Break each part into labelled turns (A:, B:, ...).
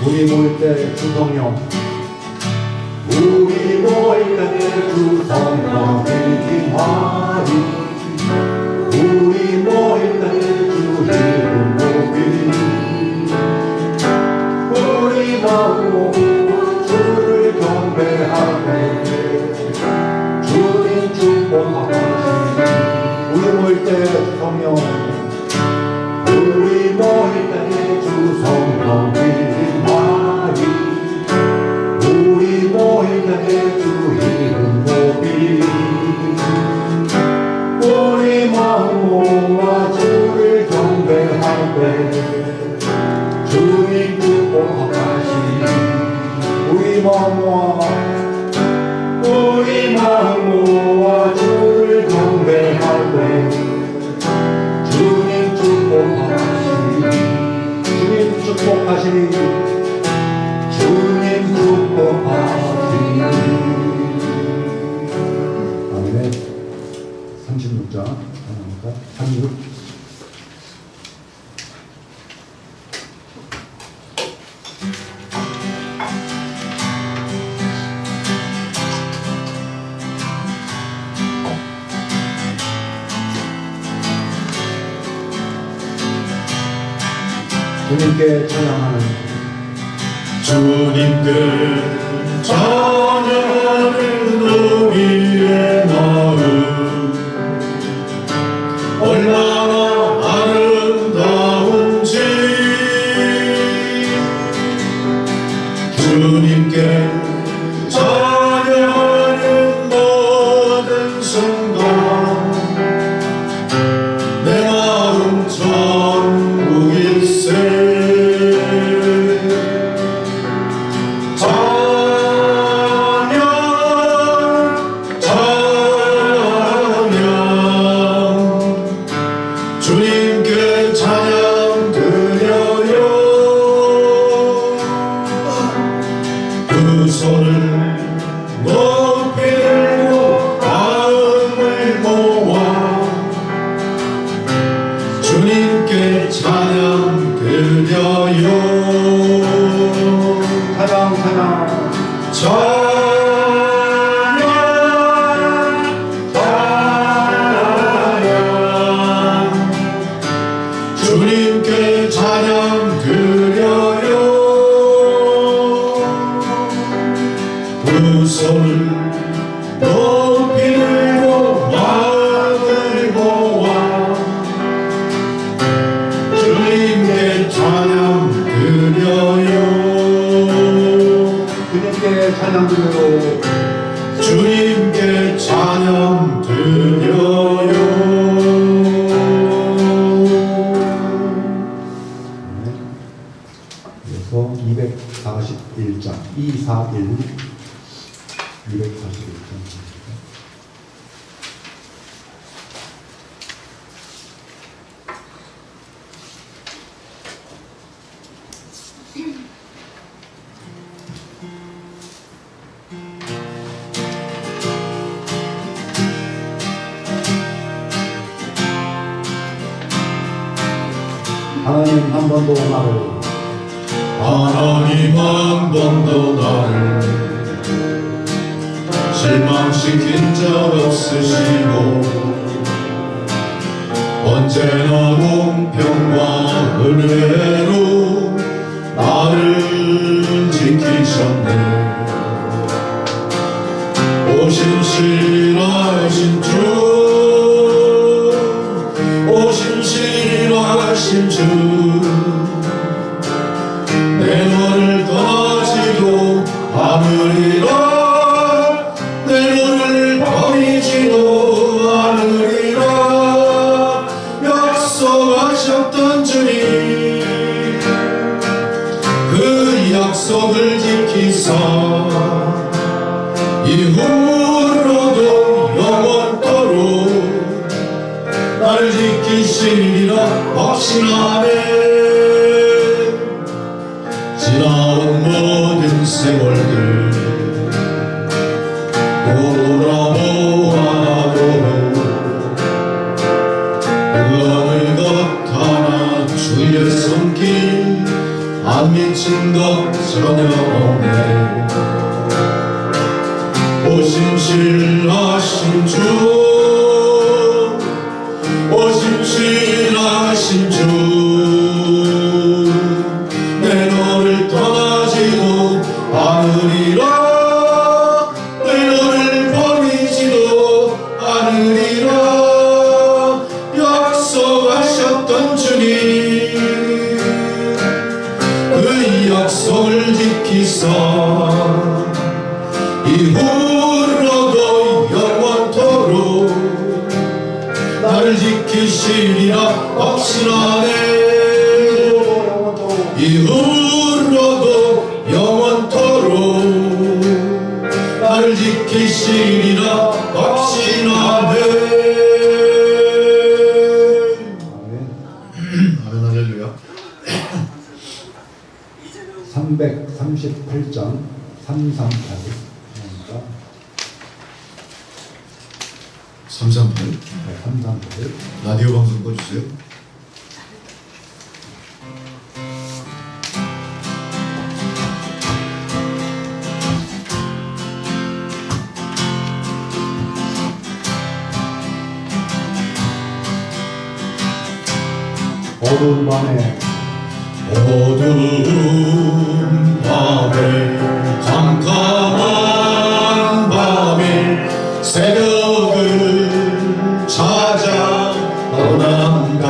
A: 우리 모일 때 주 성령, 우리 모일 때 주 성령 기뻐하리. 우리 모일 때 주 이름 높이, 우리 마음으로 주를 경배하되 주님 축복하시. 우리 모일 때 성령, 우리 모일 때 주 성령 기뻐하리. 우리 모일 때 주 이름 높이, 우리 마음 모아 주를 경배하되 주님 축복하시. 우리 마음 모아, 우리 마음 모아 주를 경배하되 주님 축복하시. 주님 축복하시니, 주님 축복하시니. 아멘. 36장 하나입니다. 36. 주님께 찬양하는,
B: 주님께 찬양하는 우리의 마음, 얼마나 아름다운지. 주님께 찬양하는 모든 순간 내 마음 천국일세. 주님께 찬양 드려요. 그 손을 높이 들고 마음을 모아 주님께 찬양 드려요.
A: 찬양 찬양
B: 주님께 찬양 드려요. 두 손을 높이 들고 마음을 모아 주님께 찬양 드려요.
A: 주님께 찬양 드려요.
B: 주님께 찬양 드려요.
A: 그래서 241장 241 241장 하나님 한 번도 나를,
B: 하나님 한 번도 나를 실망시킨 적 없으시고 언제나 공평과 은혜로 나를 지키셨네. 오심실하신 주, 오심실하신 주, 내 너를 떠나지도 않으리라. 내 너를 버리지도 않으리라. 약속하셨던 주님, 그 약속을 지키사 이후로도 영원토록 나를 지키시리라 확신하네. 지나온 모든 세월들 돌아보아도 그 어느 것 하나 주의 손길 안 미친 것 전혀 없네. 오심실하신 주, 오심실하신 주, 내 너를 떠나지도 않으리라, 내 너를 버리지도 않으리라 약속하셨던 주님, 그 약속을 지키사 이후로도 영원토록 나를 지키시리라 확신하네. 이후로도 영원토록 나를 지키시리라 확신하네. 아멘. 할렐루야.
A: 338장 338
B: 338
A: 네, 338
B: 라디오 방송 꺼주세요.
A: 어두운 밤에
B: 어두운 밤에 캄캄한 밤에 새벽을 찾아 떠난다.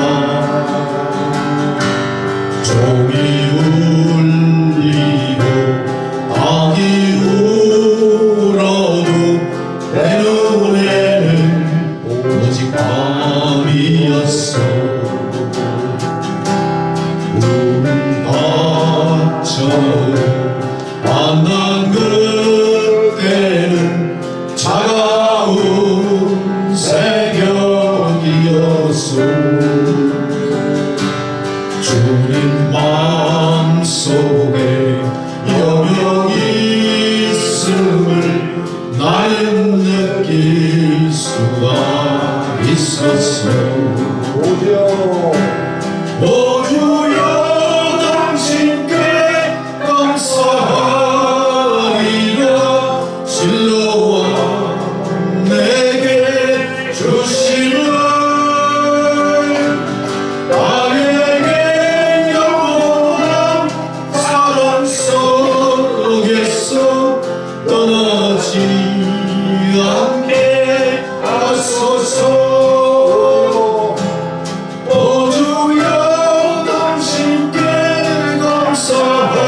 B: 종이 울리고 악이 울어도 내 눈에는 오직 밤이었어. 만난 그때는 차가운 새벽이었소. 주님 마음속에 영역이 있음을 나는 느낄 수가 있었어.
A: 오주여
B: 오주여 당신께 감사하리라. 진로와 내게 주시는 나에게 영원한 사랑 속에서 떠나지 않게 하소서. 오주여 당신께 감사하리라.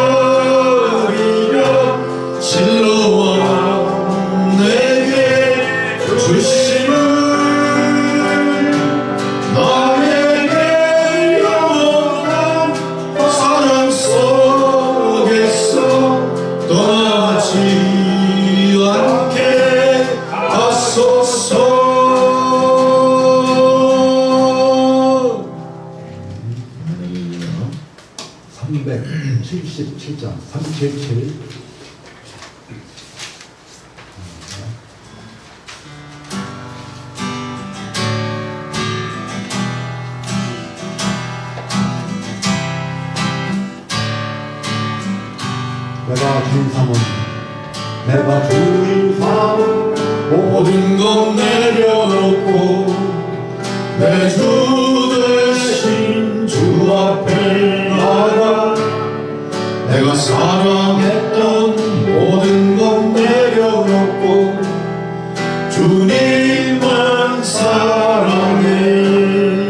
B: 진로와 내게 주시는 나에게 영원한 사랑 속에서 떠나지 않게 하소서.
A: 377장 377 내가 주인 삼은 내가 주인 삼은
B: 모든 것 내려놓고 내 주 대신 주 앞에 나가 내가 사랑했던 모든 것 내려놓고 주님만 사랑해.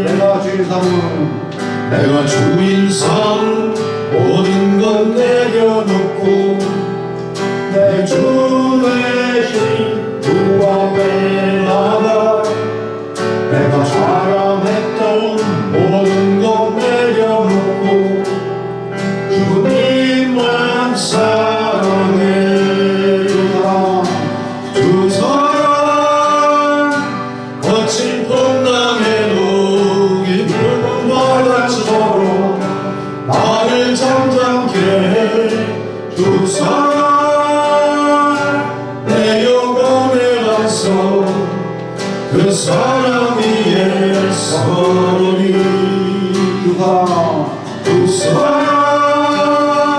A: 내가 주인 삼은
B: 내가 주인 삼은 모든 것 내려놓고 내 주 대신 주 앞에 나가 내가 사랑했던 모든 것 내려놓고 주님만 사랑해. 주 사랑 거친 풍랑에도 깊은 바다처럼 나를 잠잠케 해. 주 사랑 내 영혼에 가서 그 사랑 위에 서리. 주 사랑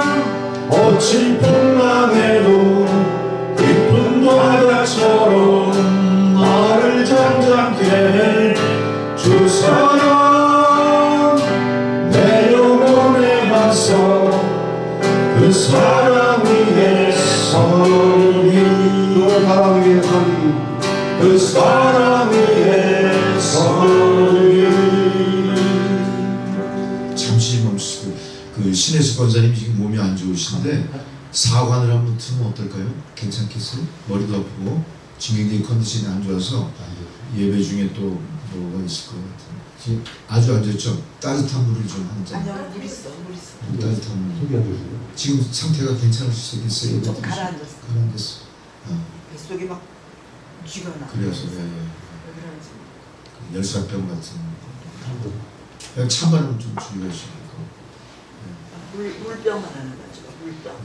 B: 그 사랑 위에 서리
A: 그 사랑 위에 서리
B: 그 사랑 위에 서리 잠시 멈추고 그 신혜수 권사님 지금 몸이 안 좋으신데 사관을 한번 틀면 어떨까요? 괜찮겠어요? 머리도 아프고 지금 굉장히 컨디션이 안 좋아서 예배 중에 또 뭐가 있을 것 같아요. 지금 아주 안 좋죠? 따뜻한 물을 좀 한 잔.
C: 아니요, 물 있어.
B: 따뜻한 물.
A: 속이 안 좋으세요?
B: 지금 상태가 괜찮으시겠어요?
C: 좀 가라앉았어.
B: 가라앉았어.
C: 뱃속에 막 쥐가 나.
B: 그래서 예, 예.
C: 왜 그러는지.
B: 그 열사병 같은 그냥 찬바람 좀 주의하시고
C: 물병만 하는 거죠. 물병.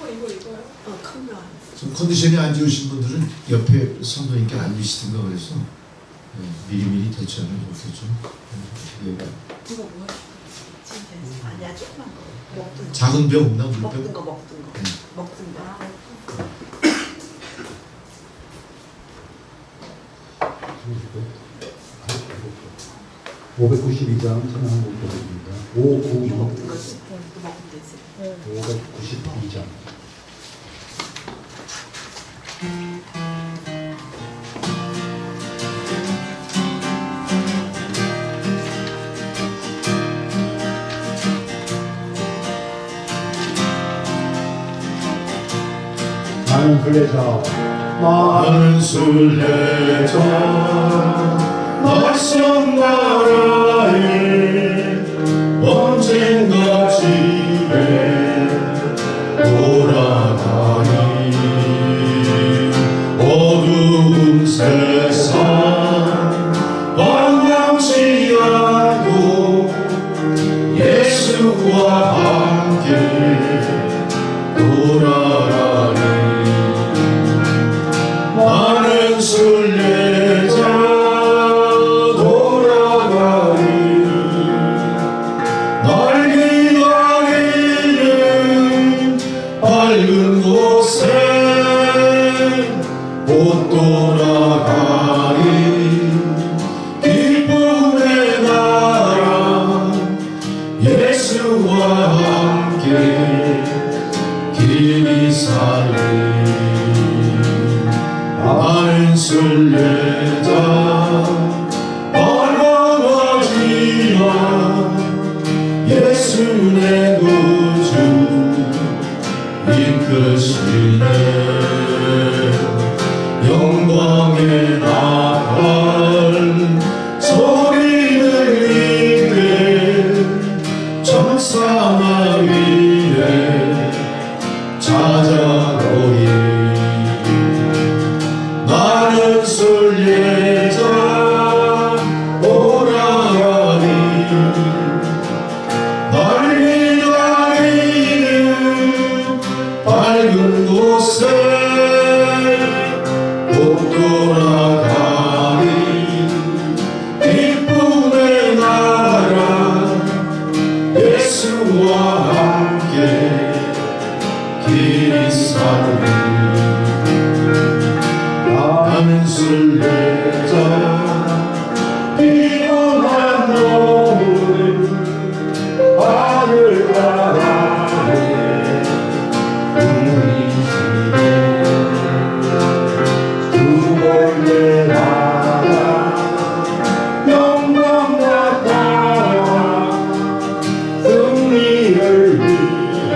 C: 이거요? 큰 병.
B: 좀 컨디션이 안 좋으신 분들은 옆에 성도님께 앉으시든가 그래서 미리미리 대처하면 좋겠죠. 예.
C: 이거 뭐야? 진짜 아니야, 조그만 거. 먹든 거.
B: 작은 병 없나? 물병?
C: 먹든 거.
B: 네.
C: 먹든 거.
A: 592장 찬양한 곡입니다. 592
C: 이거 먹든 거지. 이거 먹으면 되지.
A: 592장 나는 순례자
B: 나는 순례자 낯선 나라에 언젠가 집에 돌아가니 어두운 세상 방황치 않고 예수와 함께 돌아가니 나는 순례자 돌아가니 날 기다리는 밝은 곳에 못 돌아가니 기쁨의 나라 예수와 함께 길이 살리 나는 순례자 멀어가지만 예수 내 구주 이끄시네 영광의 나팔 소리 들리네 천사나 위에 찾아오리 나는 순례자 오라가니 날 기다리는 밝은 곳에 못 돌아가니 기쁨의 나라 예수와 함께 길이 살리 나는 순례자 피곤한 몸을 하늘바라에 누리시네 두 번째 나라 영광 나타나 승리를 위해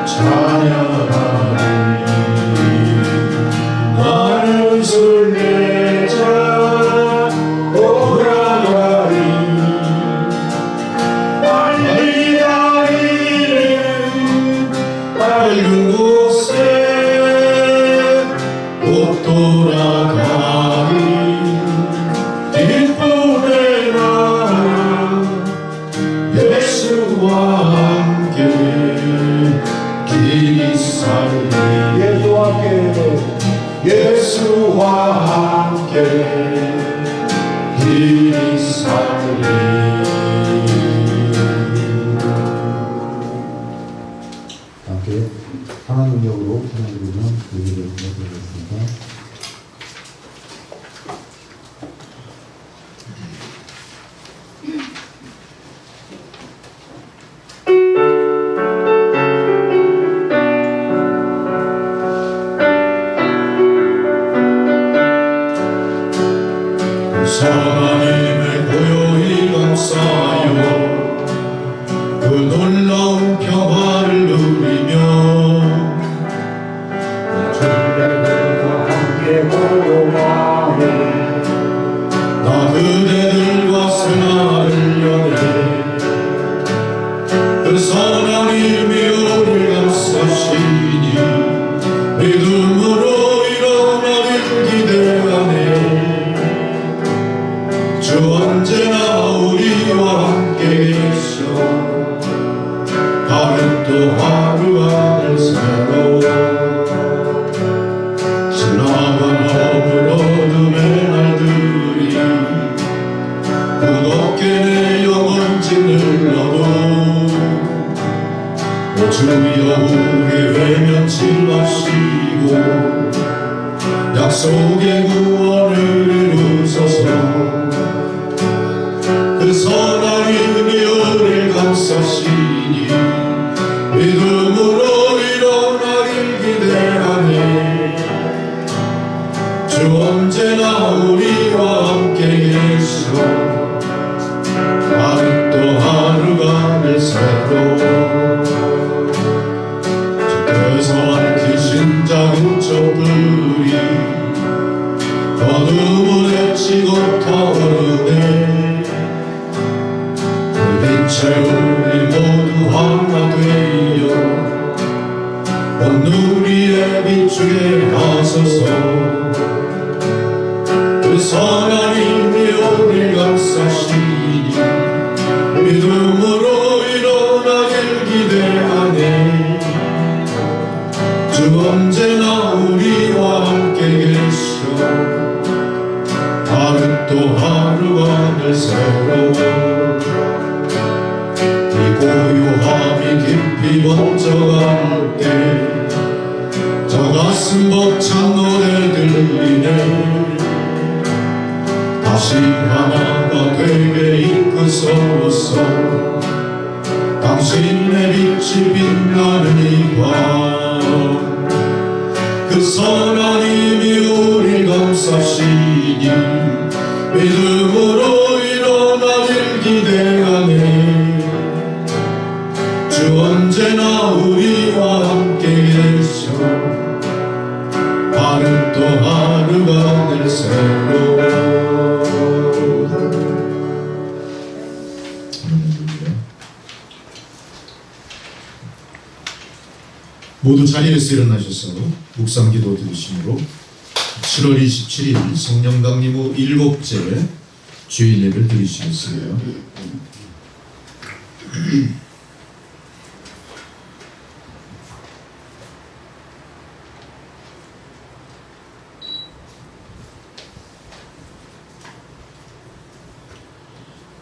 B: 찬양하리 나는 순례자 오라가니 날 기다리는 밝은 곳에 못 돌아가니 기쁨의 나라 예수와 함께 길이 살리 예수와 함께 길이 살리
A: 함께 강한 능력으로 찬양 부르면 예배를 드리겠습니다.
B: 하나님의 고요히 감사하여 그 놀라운 평화를 누리며
A: 주님과 함께 걸어가네
B: 나 그대들과 생활을 연해 그 선하님이 우리를 감싸시니 믿음으로 일어나길 기대하네 주 언제나 우리와 함께 계셔 하루 또 하루가 늘 새로워 지나간 허물 어둠의 날들이 무겁게 내 영혼 짓눌러도 주여 우리 외면치 마시고 약속의 구원을 이루소서 그 선하님이 우리를 감싸시니 믿음으로 일어나길 기대하네 주 언제나 우리와 함께 계셔 하루 또 하루가 늘 새로워 주께서 밝히신 작은 촛불이 어둠을 헤치고 타오르네 그 빛에 우리 모두 하나 되어 온 누리에 비추게 하소서 그 선하님이 우리를 감싸시니 믿음으로 일어나길 기대하네 주 언제나 우리와 함께 계셔 하루 또 하루가 늘 새로워 이 고요함이 깊이 번져갈 때 저 가슴 벅찬 노래 들리네 다시 하나가 되게 이끄소서 당신의 빛이 빛나는 이 밤 그 선하님이 우리 감싸시니 믿음으로 일어나길 기대하네 주 언제나 우리와 함께 계셔 하루 또 하루가 늘 새로워 모두 자리에서 일어나셔서 묵상기도 드리심으로 7월 27일 성령 강림 후 7째 주일 예배를 드리시겠어요.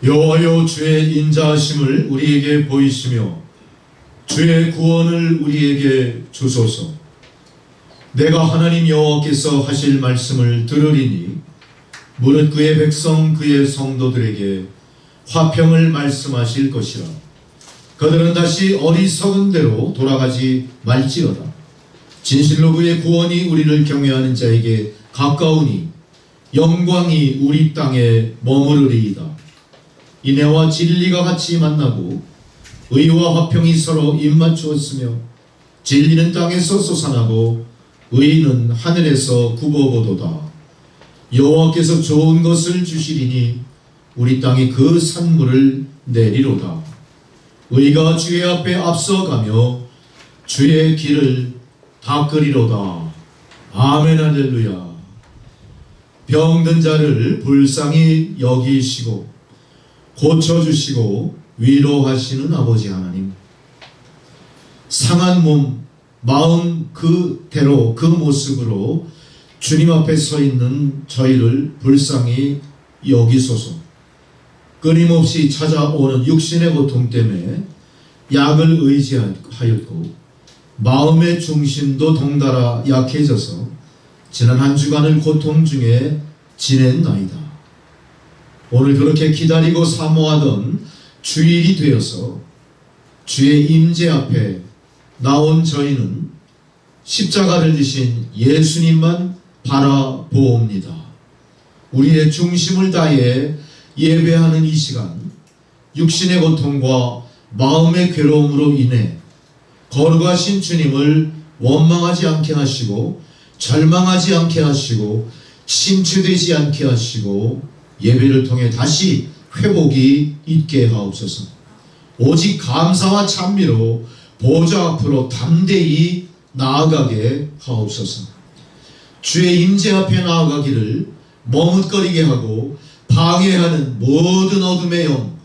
B: 여호와여 주의 인자하심을 우리에게 보이시며 주의 구원을 우리에게 주소서. 내가 하나님 여호와께서 하실 말씀을 들으리니 무릇 그의 백성 그의 성도들에게 화평을 말씀하실 것이라. 그들은 다시 어리석은 대로 돌아가지 말지어다. 진실로 그의 구원이 우리를 경외하는 자에게 가까우니 영광이 우리 땅에 머무르리이다. 인애와 진리가 같이 만나고 의와 화평이 서로 입맞추었으며 진리는 땅에서 솟아나고 의는 하늘에서 굽어보도다. 여호와께서 좋은 것을 주시리니 우리 땅이 그 산물을 내리로다. 의가 주의 앞에 앞서가며 주의 길을 닦으리로다. 아멘 할렐루야. 병든 자를 불쌍히 여기시고 고쳐주시고 위로하시는 아버지 하나님, 상한 몸, 마음 그대로 그 모습으로 주님 앞에 서 있는 저희를 불쌍히 여기소서. 끊임없이 찾아오는 육신의 고통 때문에 약을 의지하였고 마음의 중심도 덩달아 약해져서 지난 한 주간을 고통 중에 지냈나이다. 오늘 그렇게 기다리고 사모하던 주일이 되어서 주의 임재 앞에 나온 저희는 십자가를 지신 예수님만 바라보옵니다. 우리의 중심을 다해 예배하는 이 시간, 육신의 고통과 마음의 괴로움으로 인해 거룩하신 주님을 원망하지 않게 하시고 절망하지 않게 하시고 심취되지 않게 하시고 예배를 통해 다시 회복이 있게 하옵소서. 오직 감사와 찬미로 보좌 앞으로 담대히 나아가게 하옵소서. 주의 임재 앞에 나아가기를 머뭇거리게 하고 방해하는 모든 어둠의 영,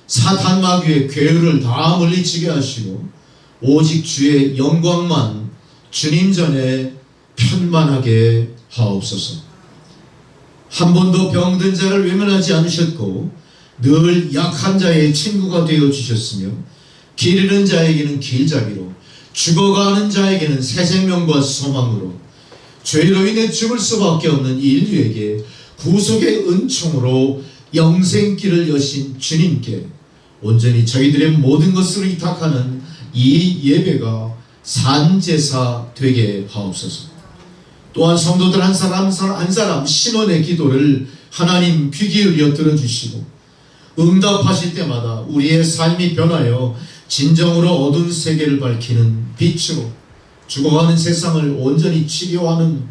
B: 사탄 마귀의 괴유를 다 물리치게 하시고 오직 주의 영광만 주님 전에 편만하게 하옵소서. 한 번도 병든 자를 외면하지 않으셨고 늘 약한 자의 친구가 되어 주셨으며 길 잃은 자에게는 길잡이로 죽어가는 자에게는 새 생명과 소망으로 죄로 인해 죽을 수밖에 없는 인류에게 구속의 은총으로 영생길을 여신 주님께 온전히 저희들의 모든 것을 위탁하는 이 예배가 산제사 되게 하옵소서. 또한 성도들 한 사람 한 사람 신원의 기도를 하나님 귀 기울여 들어주시고 응답하실 때마다 우리의 삶이 변하여 진정으로 어두운 세계를 밝히는 빛으로 죽어가는 세상을 온전히 치료하는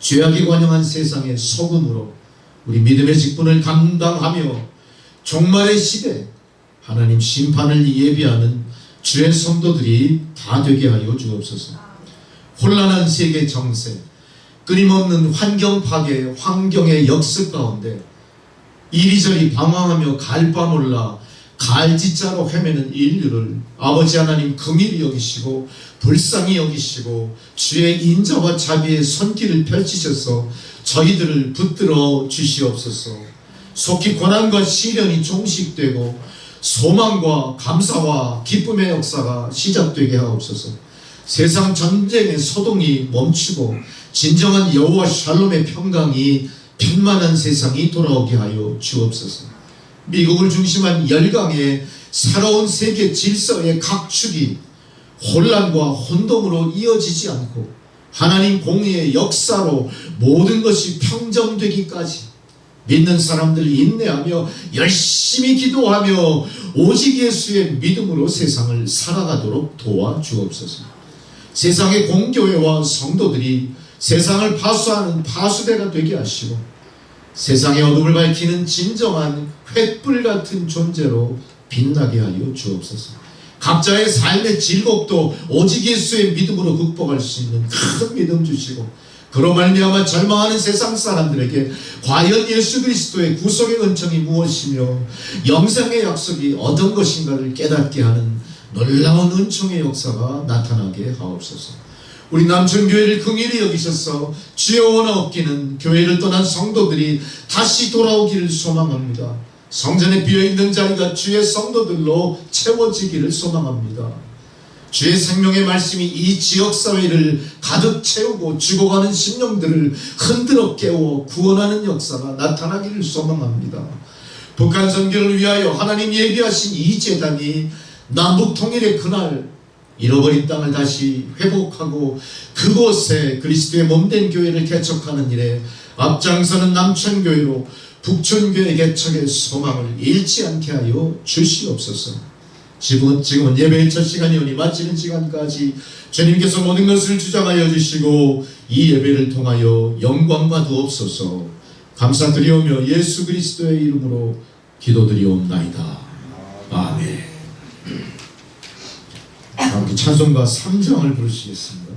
B: 죄악이 관영한 세상의 소금으로 우리 믿음의 직분을 감당하며 종말의 시대 하나님 심판을 예비하는 주의 성도들이 다 되게 하여 주옵소서. 혼란한 세계 정세, 끊임없는 환경 파괴, 환경의 역습 가운데 이리저리 방황하며 갈 바 몰라 갈짓자로 헤매는 인류를 아버지 하나님 긍휼히 여기시고 불쌍히 여기시고 주의 인자와 자비의 손길을 펼치셔서 저희들을 붙들어 주시옵소서. 속히 고난과 시련이 종식되고 소망과 감사와 기쁨의 역사가 시작되게 하옵소서. 세상 전쟁의 소동이 멈추고 진정한 여호와 샬롬의 평강이 편만한 세상이 돌아오게 하여 주옵소서. 미국을 중심한 열강의 새로운 세계 질서의 각축이 혼란과 혼동으로 이어지지 않고 하나님 공의의 역사로 모든 것이 평정되기까지 믿는 사람들이 인내하며 열심히 기도하며 오직 예수의 믿음으로 세상을 살아가도록 도와주옵소서. 세상의 공교회와 성도들이 세상을 파수하는 파수대가 되게 하시고 세상의 어둠을 밝히는 진정한 횃불 같은 존재로 빛나게 하여 주옵소서. 각자의 삶의 질곡도 오직 예수의 믿음으로 극복할 수 있는 큰 믿음 주시고 그로 말미암아 절망하는 세상 사람들에게 과연 예수 그리스도의 구속의 은총이 무엇이며 영생의 약속이 어떤 것인가를 깨닫게 하는 놀라운 은총의 역사가 나타나게 하옵소서. 우리 남천교회를 긍휼히 여기셔서 주의 원하 없기는 교회를 떠난 성도들이 다시 돌아오기를 소망합니다. 성전에 비어있는 자리가 주의 성도들로 채워지기를 소망합니다. 주의 생명의 말씀이 이 지역사회를 가득 채우고 죽어가는 심령들을 흔들어 깨워 구원하는 역사가 나타나기를 소망합니다. 북한 선교를 위하여 하나님 예비하신 이 재단이 남북통일의 그날 잃어버린 땅을 다시 회복하고 그곳에 그리스도의 몸된 교회를 개척하는 일에 앞장서는 남천교회로 북촌교회 개척의 소망을 잃지 않게 하여 주시옵소서. 지금은 예배의 첫 시간이 오니 마치는 시간까지 주님께서 모든 것을 주장하여 주시고 이 예배를 통하여 영광 받으옵소서. 감사드리오며 예수 그리스도의 이름으로 기도드리옵나이다. 아멘. 함께 찬송가 3장을 부르시겠습니다.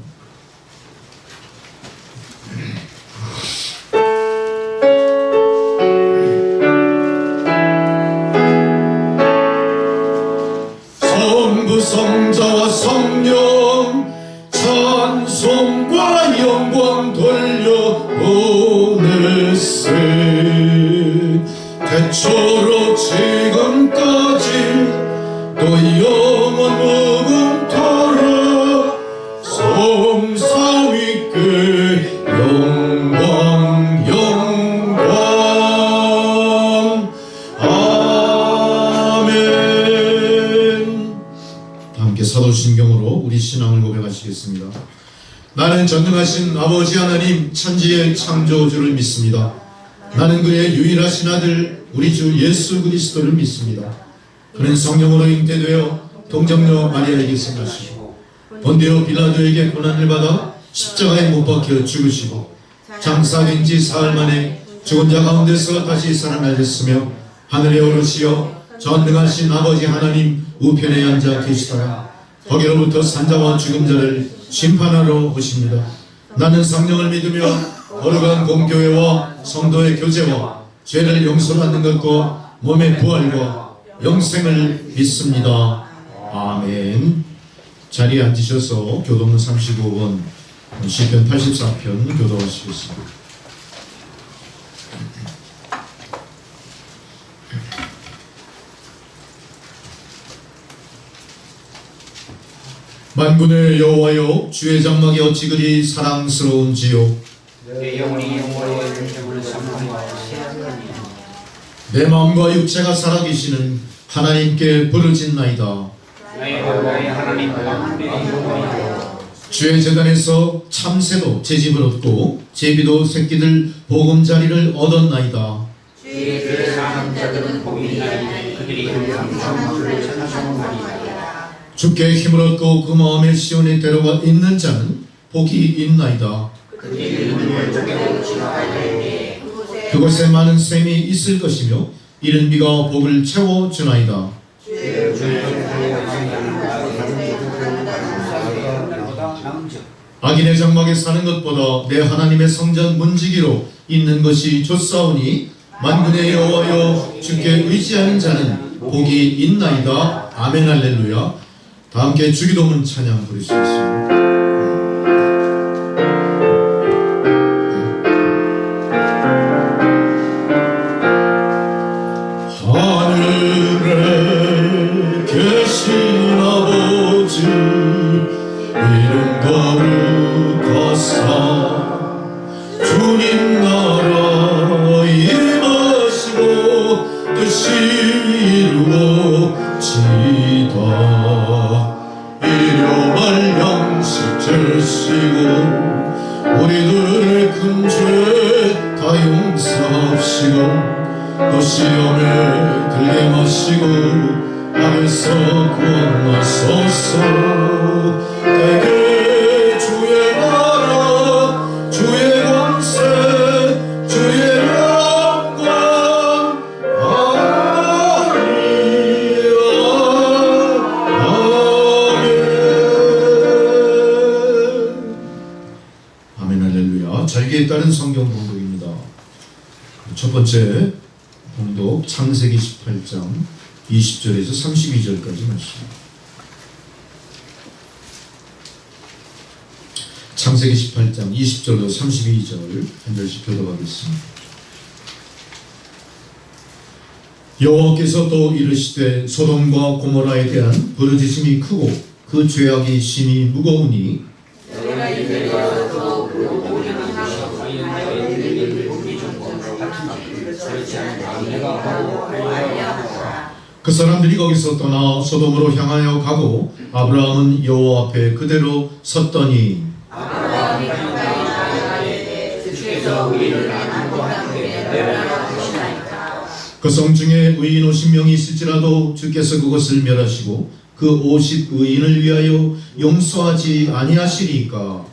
B: 성부 성자와 성령 찬송과 영광 돌려보냈으 태초로 지금까지 또 영원 무궁토록 성사위께 영광 영광 아멘. 함께 사도신경으로 우리 신앙을 고백하시겠습니다. 나는 전능하신 아버지 하나님 천지의 창조주를 믿습니다. 나는 그의 유일하신 아들 우리 주 예수 그리스도를 믿습니다. 그는 성령으로 잉태되어 동정녀 마리아에게서 나시고 본디오 빌라도에게 고난을 받아 십자가에 못 박혀 죽으시고 장사된 지 사흘 만에 죽은 자 가운데서 다시 살아나셨으며 하늘에 오르시어 전능하신 아버지 하나님 우편에 앉아 계시다가 거기로부터 산자와 죽은 자를 심판하러 오십니다. 나는 성령을 믿으며 거룩한 공교회와 성도의 교제와 죄를 용서받는 것과 몸의 부활과 영생을 믿습니다. 아멘. 자리에 앉으셔서 교도문 35번 시편 84편 교도하시겠습니다. 만군의 여호와여, 주의 장막이 어찌 그리 사랑스러운지요.
D: 내 영혼이 여호와의 영광을 선포하시오니
B: 내 마음과 육체가 살아계시는 하나님께 부르짖나이다.
D: 내 여호와의 하나님과 영광이여
B: 주의 제단에서 참새도 제집을 얻고 제비도 새끼들 보금자리를 얻었나이다.
D: 주의 그 사는 자들은 복이 있나니 그들이 영광을 찬송하리라.
B: 주께 힘을 얻고 그 마음에 시온에 데려가 있는 자는 복이 있나이다. 그곳에 많은 샘이 있을 것이며 이른 비가 복을 채워주나이다. 악인의 장막에 사는 것보다 내 하나님의 성전 문지기로 있는 것이 좋사오니 만군의 여호와여, 주께 의지하는 자는 복이 있나이다. 아멘. 할렐루야. 다 함께 주기도문 찬양 부르시겠습니다. 하늘에 계신 아버지 이름 거룩하사 주님 나라 임하시고 뜻이 이루어지다. 일용할 양식 주시고 우리들의 큰 죄 다 용서합시고 또 시험에 들게 마시고 악에서 구원하소서. 대개 주의 나라 주의 권세 주의 영광 아멘. 할렐루야. 절기에 따른 성경 봉독입니다. 첫 번째 봉독 창세기 18장 20절에서 32절까지 말씀. 창세기 18장 20절로 32절 한 절씩 교독하겠습니다. 여호와께서 또 이르시되 소돔과 고모라에 대한 부르짖음이 크고 그 죄악이 심히 무거우니 그 사람들이 거기서 떠나 소돔으로 향하여 가고 아브라함은 여호와 앞에 그대로 섰더니 그 성 중에 의인 50명이 있을지라도 주께서 그것을 멸하시고 그 50의인을 위하여 용서하지 아니하시리까.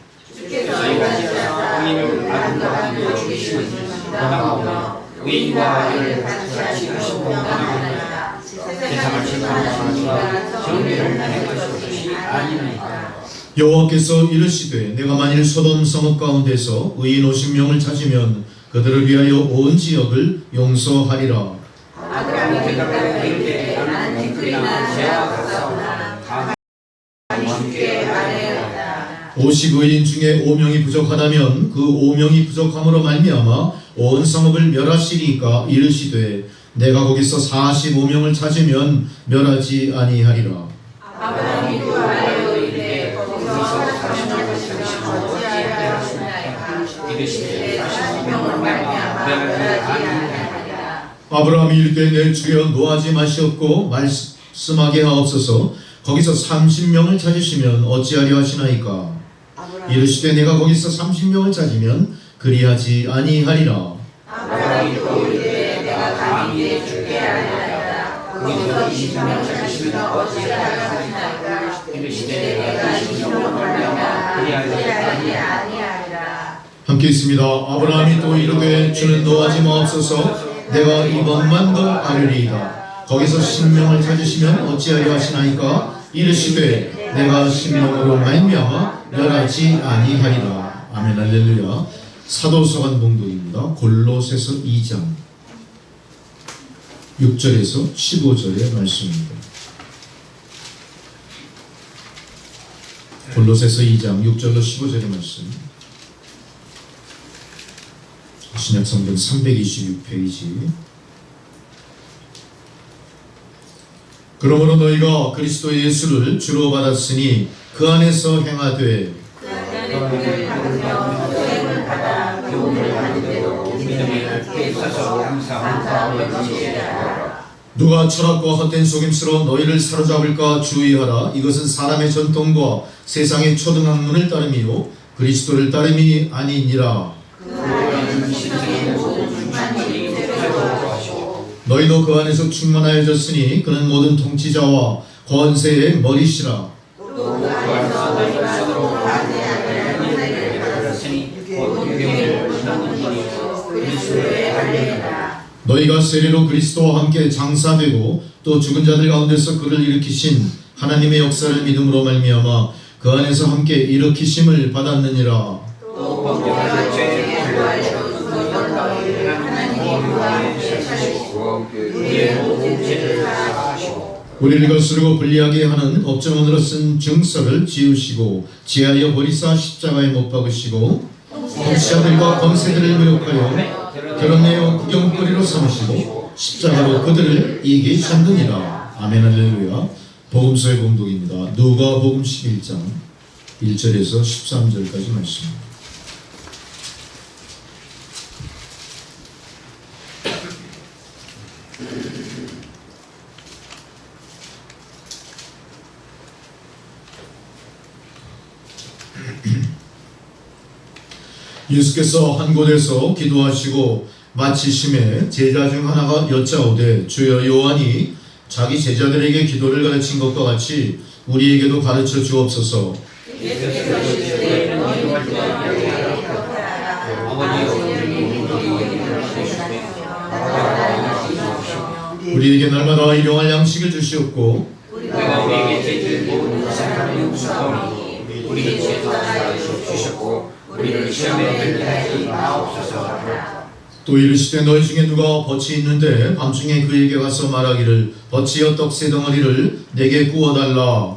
D: 의인과 악을 같이 하시고 공평하나이다. 세상을 심판하시니가 정의를 행하시듯이 아니니까.
B: 여호와께서 이르시되 내가 만일 소돔 성읍 가운데서 의인 50명을 찾으면 그들을 위하여 온 지역을 용서하리라.
D: 아브라함이 대답하여 이르되 나는 뒷불이나 죄와 같사오나 다만 주께 말하였다.
B: 50의인 중에 5명이 부족하다면 그 5명이 부족함으로 말미암아 온 성읍을 멸하시리까. 이르시되 내가 거기서 45명을 찾으면 멸하지 아니하리라.
C: 아브라함이 또 말하여 이르되 거기서 40명을 찾으시면 어찌하여 하시나이까. 이르시되 40명을 말미암아 멸하지 아니하리라.
B: 아브라함이 이르되 내 주여 노하지 마시옵고 말씀하게 하옵소서. 거기서 30명을 찾으시면 어찌하려 하시나이까. 이르시되 내가 거기서 30명을 찾으면 그리하지 아니하리라.
C: 아브라함이
D: 너희도 이르되 내가 감히 죽게 하리라. 거기서 20명 찾으시면 어찌하여 하시나이까. 이르시되 내가 20명을 벌려면 그리하리라.
B: 함께 있습니다. 아브라함이 또 이르되 주는 노하지 마옵소서. 내가 이번만 더 아뢰리이다. 거기서 10명을 찾으시면 어찌하여 하시나이까. 이르시되 내가 10명으로 말미암아 멸하지 아니하리라. 아멘 할렐루야. 사도서관 봉독입니다. 골로새서 2장 6절에서 15절의 말씀입니다. 골로새서 2장 6절로 15절의 말씀. 신약성경 326페이지. 그러므로 너희가 그리스도 예수를 주로 받았으니 그 안에서 행하되 누가 철학과 헛된 속임수로 너희를 사로잡을까 주의하라. 이것은 사람의 전통과 세상의 초등학문을 따름이요 그리스도를 따름이 아니니라. 너희도 그 안에서 충만하여졌으니 그는 모든 통치자와 권세의 머리시라. 너희가 세례로 그리스도와 함께 장사되고 또 죽은 자들 가운데서 그를 일으키신 하나님의 역사를 믿음으로 말미암아 그 안에서 함께 일으키심을 받았느니라. 우리를 거스르고 불리하게 하는 업정원으로 쓴 증서를 지우시고 지하여 버리사 십자가에 못 박으시고 통치자들과 권세들을 무력하여 드러내어 구경거리로 삼으시고 십자가로 그들을 이기셨느니라. 아멘 할렐루야. 복음서의 봉독입니다. 누가복음 11장 1절에서 13절까지 말씀입니다. 예수께서 한 곳에서 기도하시고 마치심에 제자 중 하나가 여짜오되 주여 요한이 자기 제자들에게 기도를 가르친 것과 같이 우리에게도 가르쳐 주옵소서. 우리에게 날마다 일용할 양식을 주시옵고
D: 내가 우리에게 죄를 모든 것을 용서하오니 우리의 죄도 다 주셨고 우리를 시험에 들게 하지 마옵소서.
B: 또 이르시되 너희 중에 누가 덫이 있는데 밤중에 그에게 가서 말하기를 덫이여 떡 세 덩어리를 내게 구워달라.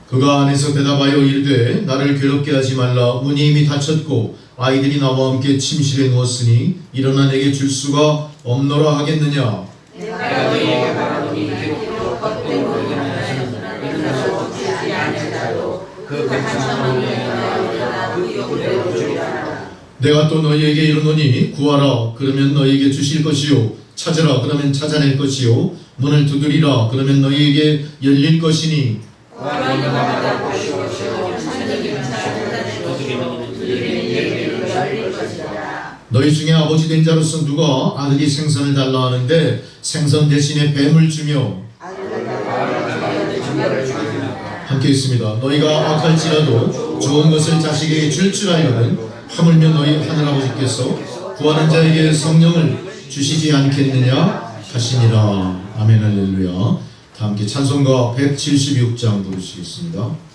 B: 그가 안에서 대답하여 이르되 나를 괴롭게 하지 말라. 문이 이미 닫혔고 아이들이 나와 함께 침실에 누웠으니 일어나 내게 줄 수가 없노라 하겠느냐.
D: 내가 너희에게 말하노니 비록 헛된 일어나서 죽지 않을지라도 그 백성을
B: 내가 또 너희에게 이르노니 구하라 그러면 너희에게 주실 것이요 찾으라 그러면 찾아낼 것이요 문을 두드리라 그러면 너희에게 열릴 것이니 너희 중에 아버지 된 자로서 누가 아들이 생선을 달라 하는데 생선 대신에 뱀을 주며 함께 있습니다. 너희가 악할지라도 좋은 것을 자식에게 줄 알거든 하물며 너희 하늘아버지께서 구하는 자에게 성령을 주시지 않겠느냐 하시니라. 아멘 할렐루야. 다 함께 찬송가 176장 부르시겠습니다.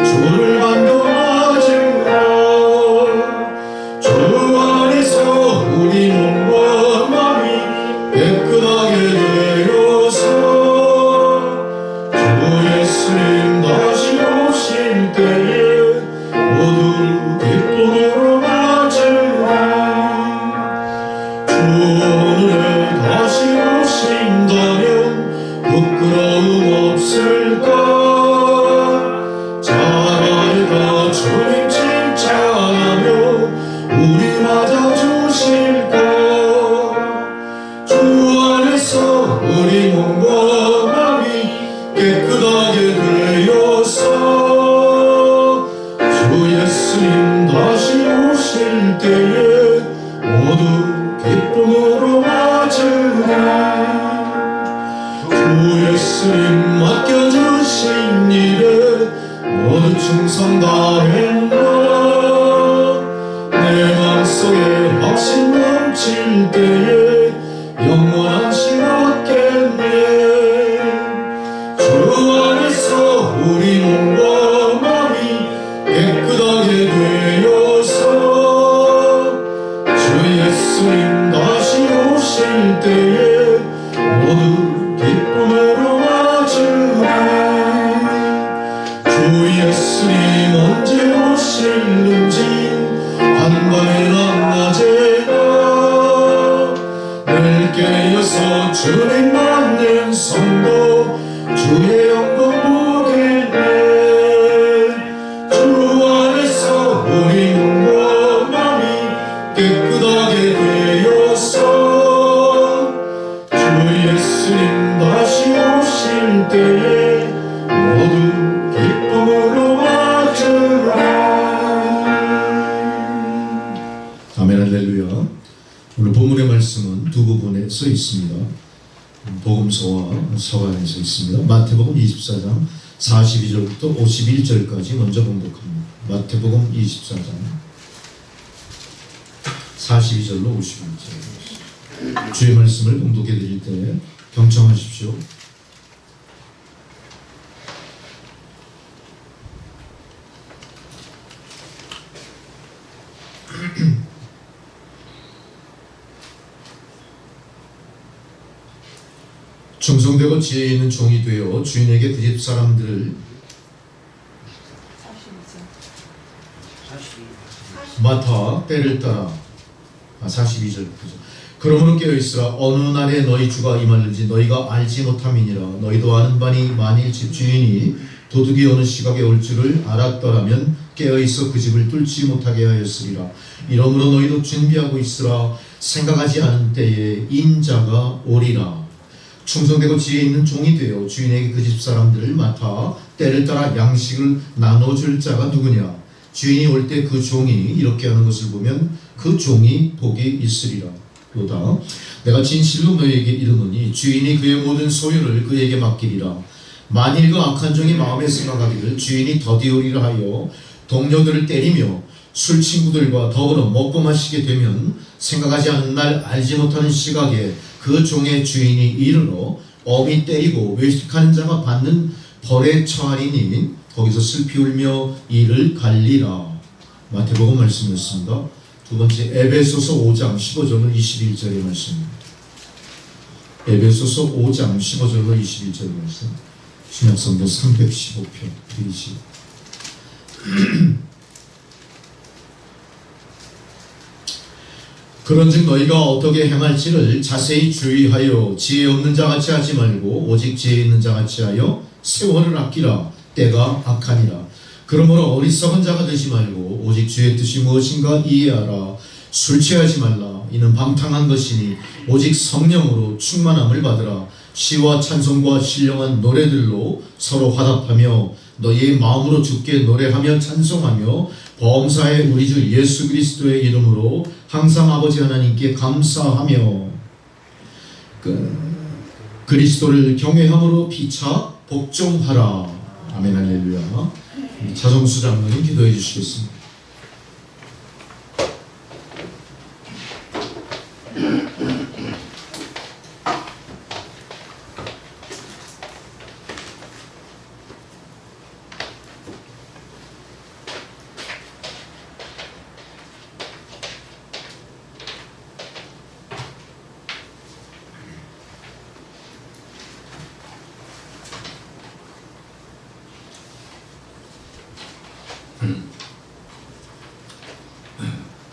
B: 주를 반동하지마 주 부끄러움 없을까 잘하리라 주님 칭찬하며 우리 맞아주실까 주 안에서 우리 몸과 마음이 깨끗하게 되어서 주 예수님 다시 오실 때에 모두 기쁨으로 맞으리 주 예수님 맡겨주신 일에 모두 충성 다했나 내 맘속에 확신 넘칠 때에 영원한 신 얻겠네 주 안에서 우리 몸과 마음이 깨끗하게 되어서 주 예수님 다시 오실 때에 모두 기쁨으로 맞으리 주 예수님 언제 오실는지 한밤이나 낮에나 늘 깨어서 주님 만난 성도 주의 영광 보겠네 주 안에서 우리 몸과 마음이 깨끗하게 되어서 주 예수님 다시 오실 때에 모두 기쁨으로 맞으라 아멘 할렐루야. 오늘 본문의 말씀은 두 부분에 써 있습니다. 복음서와 서간에 서 있습니다. 마태복음 24장 42절부터 51절까지 먼저 봉독합니다. 마태복음 24장 42절로 51절 주의 말씀을 봉독해 드릴 때 경청하십시오. 충성되고 지혜 있는 종이 되어 주인에게 그 집 사람들을
C: 42절.
B: 맡아 때를 따라 42절 그러므로 깨어있으라 어느 날에 너희 주가 임하는지 너희가 알지 못함이니라 너희도 아는 바니 만일 집주인이 도둑이 어느 시각에 올 줄을 알았더라면 깨어있어 그 집을 뚫지 못하게 하였으리라 이러므로 너희도 준비하고 있으라 생각하지 않은 때에 인자가 오리라 충성되고 지혜 있는 종이 되어 주인에게 그 집 사람들을 맡아 때를 따라 양식을 나눠줄 자가 누구냐 주인이 올 때 그 종이 이렇게 하는 것을 보면 그 종이 복이 있으리라 로다 내가 진실로 너희에게 이르노니 주인이 그의 모든 소유를 그에게 맡기리라 만일 그 악한 종이 마음에 생각하기를 주인이 더디오리라 하여 동료들을 때리며 술 친구들과 더불어 먹고 마시게 되면 생각하지 않은 날 알지 못하는 시각에 그 종의 주인이 이르러 엄히 때리고 외식하는 자가 받는 벌에 처하리니 거기서 슬피 울며 이를 갈리라. 마태복음 말씀이었습니다. 두 번째 에베소서 5장 15절로 21절의 말씀입니다. 에베소서 5장 15절로 21절의 말씀 신약성경 315편 페이지 그런즉 너희가 어떻게 행할지를 자세히 주의하여 지혜 없는 자같이 하지 말고 오직 지혜 있는 자같이 하여 세월을 아끼라 때가 악하니라 그러므로 어리석은 자가 되지 말고 오직 주의 뜻이 무엇인가 이해하라 술 취하지 말라 이는 방탕한 것이니 오직 성령으로 충만함을 받으라 시와 찬송과 신령한 노래들로 서로 화답하며 너희의 마음으로 주께 노래하며 찬송하며 범사의 우리 주 예수 그리스도의 이름으로 항상 아버지 하나님께 감사하며 그리스도를 경외함으로 피차 복종하라. 아멘 할렐루야. 차정수 장로님 기도해 주시겠습니다.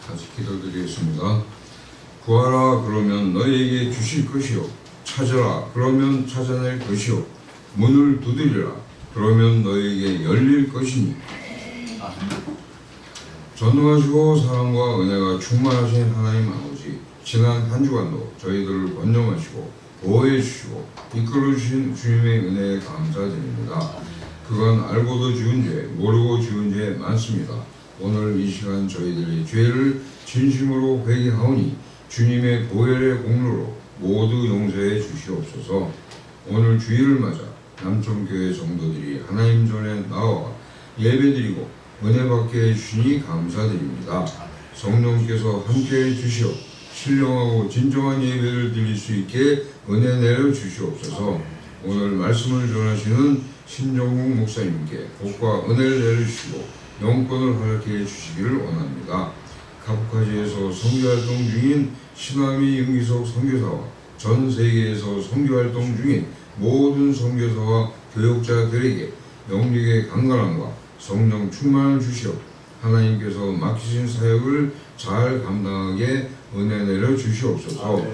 E: 다시 기도드리겠습니다. 구하라 그러면 너희에게 주실 것이요 찾으라 그러면 찾아낼 것이요 문을 두드리라 그러면 너에게 열릴 것이니. 전능하시고 사랑과 은혜가 충만하신 하나님 아버지, 지난 한 주간도 저희들을 권념하시고 보호해 주시고 이끌어 주신 주님의 은혜에 감사드립니다. 그건 알고도 지은 죄, 모르고 지은 죄 많습니다. 오늘 이 시간 저희들의 죄를 진심으로 회개하오니 주님의 보혈의 공로로 모두 용서해 주시옵소서. 오늘 주일을 맞아 남촌교회 성도들이 하나님 전에 나와 예배드리고 은혜 받게 해주시니 감사드립니다. 성령께서 함께해 주시어 신령하고 진정한 예배를 드릴 수 있게 은혜 내려 주시옵소서. 오늘 말씀을 전하시는 신정국 목사님께 복과 은혜를 내려주시고 영권을 허락해 주시기를 원합니다. 카프카지에서 선교활동 중인 신하미 윤기석 선교사와 전 세계에서 선교활동 중인 모든 선교사와 교역자들에게 영육의 강건함과 성령 충만을 주시어 하나님께서 맡기신 사역을 잘 감당하게 은혜 내려 주시옵소서.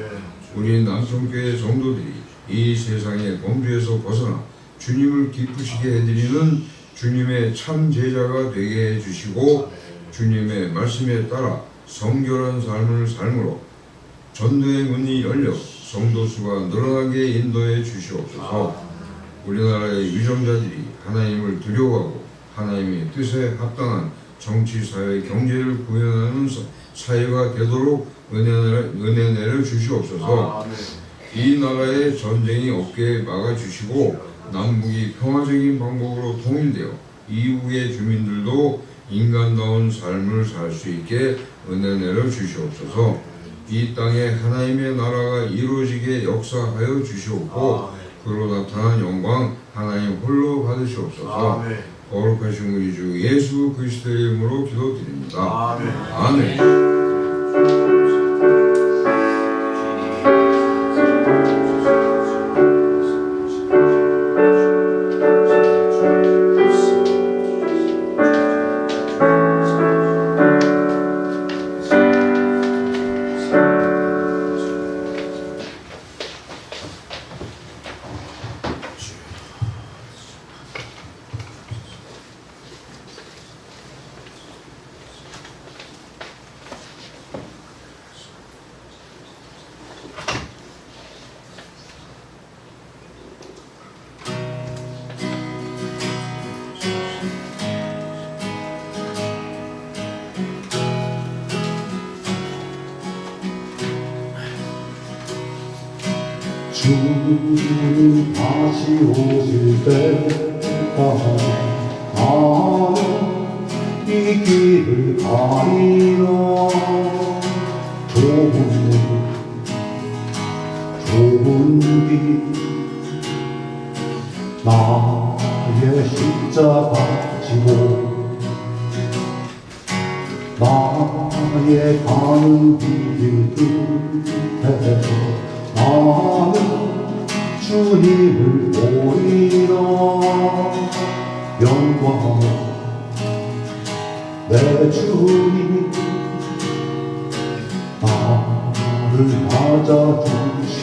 E: 우리 남성교회 성도들이 이 세상의 범죄에서 벗어나 주님을 기쁘시게 해드리는 주님의 참 제자가 되게 해주시고 주님의 말씀에 따라 성결한 삶을 삶으로 전도의 문이 열려 성도수가 늘어나게 인도해 주시옵소서. 우리나라의 위정자들이 하나님을 두려워하고 하나님의 뜻에 합당한 정치, 사회, 경제를 구현하는 사회가 되도록 은혜 내려 주시옵소서. 이 나라의 전쟁이 없게 막아주시고 남북이 평화적인 방법으로 통일되어 이북의 주민들도 인간다운 삶을 살 수 있게 은혜 내려 주시옵소서. 이 땅에 하나님의 나라가 이루어지게 역사하여 주시옵고 그로 나타난 영광 하나님 홀로 받으시옵소서. 거룩하신 우리 주 예수 그리스도의 이름으로 기도드립니다. 아멘.
A: 주님 다시 오실 때까지 나는 이 길을 가리라. 좁은 길 나의 십자가 지고 나의 가는 길 끝에서 나는 주님을 보리라. 영광 내 주님 나를 맞아주신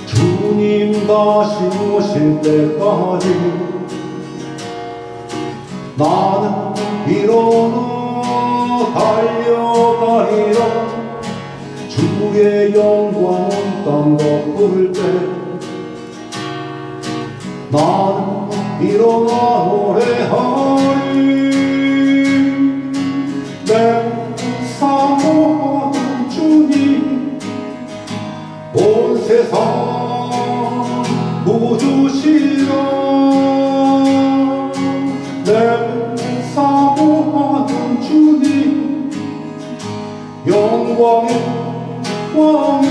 A: 주님 다시 오실 때까지 나는 일어나 달려가리라. 주의 영광 땅 덮을 때 나는 일어나 노래하리. 내 사모하는 주님 온 세상 구주시라. 내 사모하는 주님 영광의 왕이시라.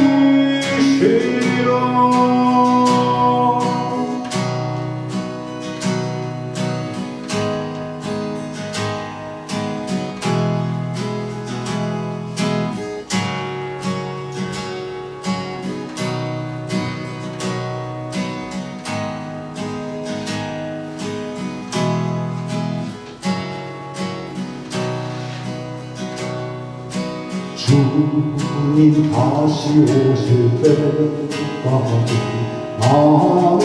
A: 주님 다시 오실 때까지 나는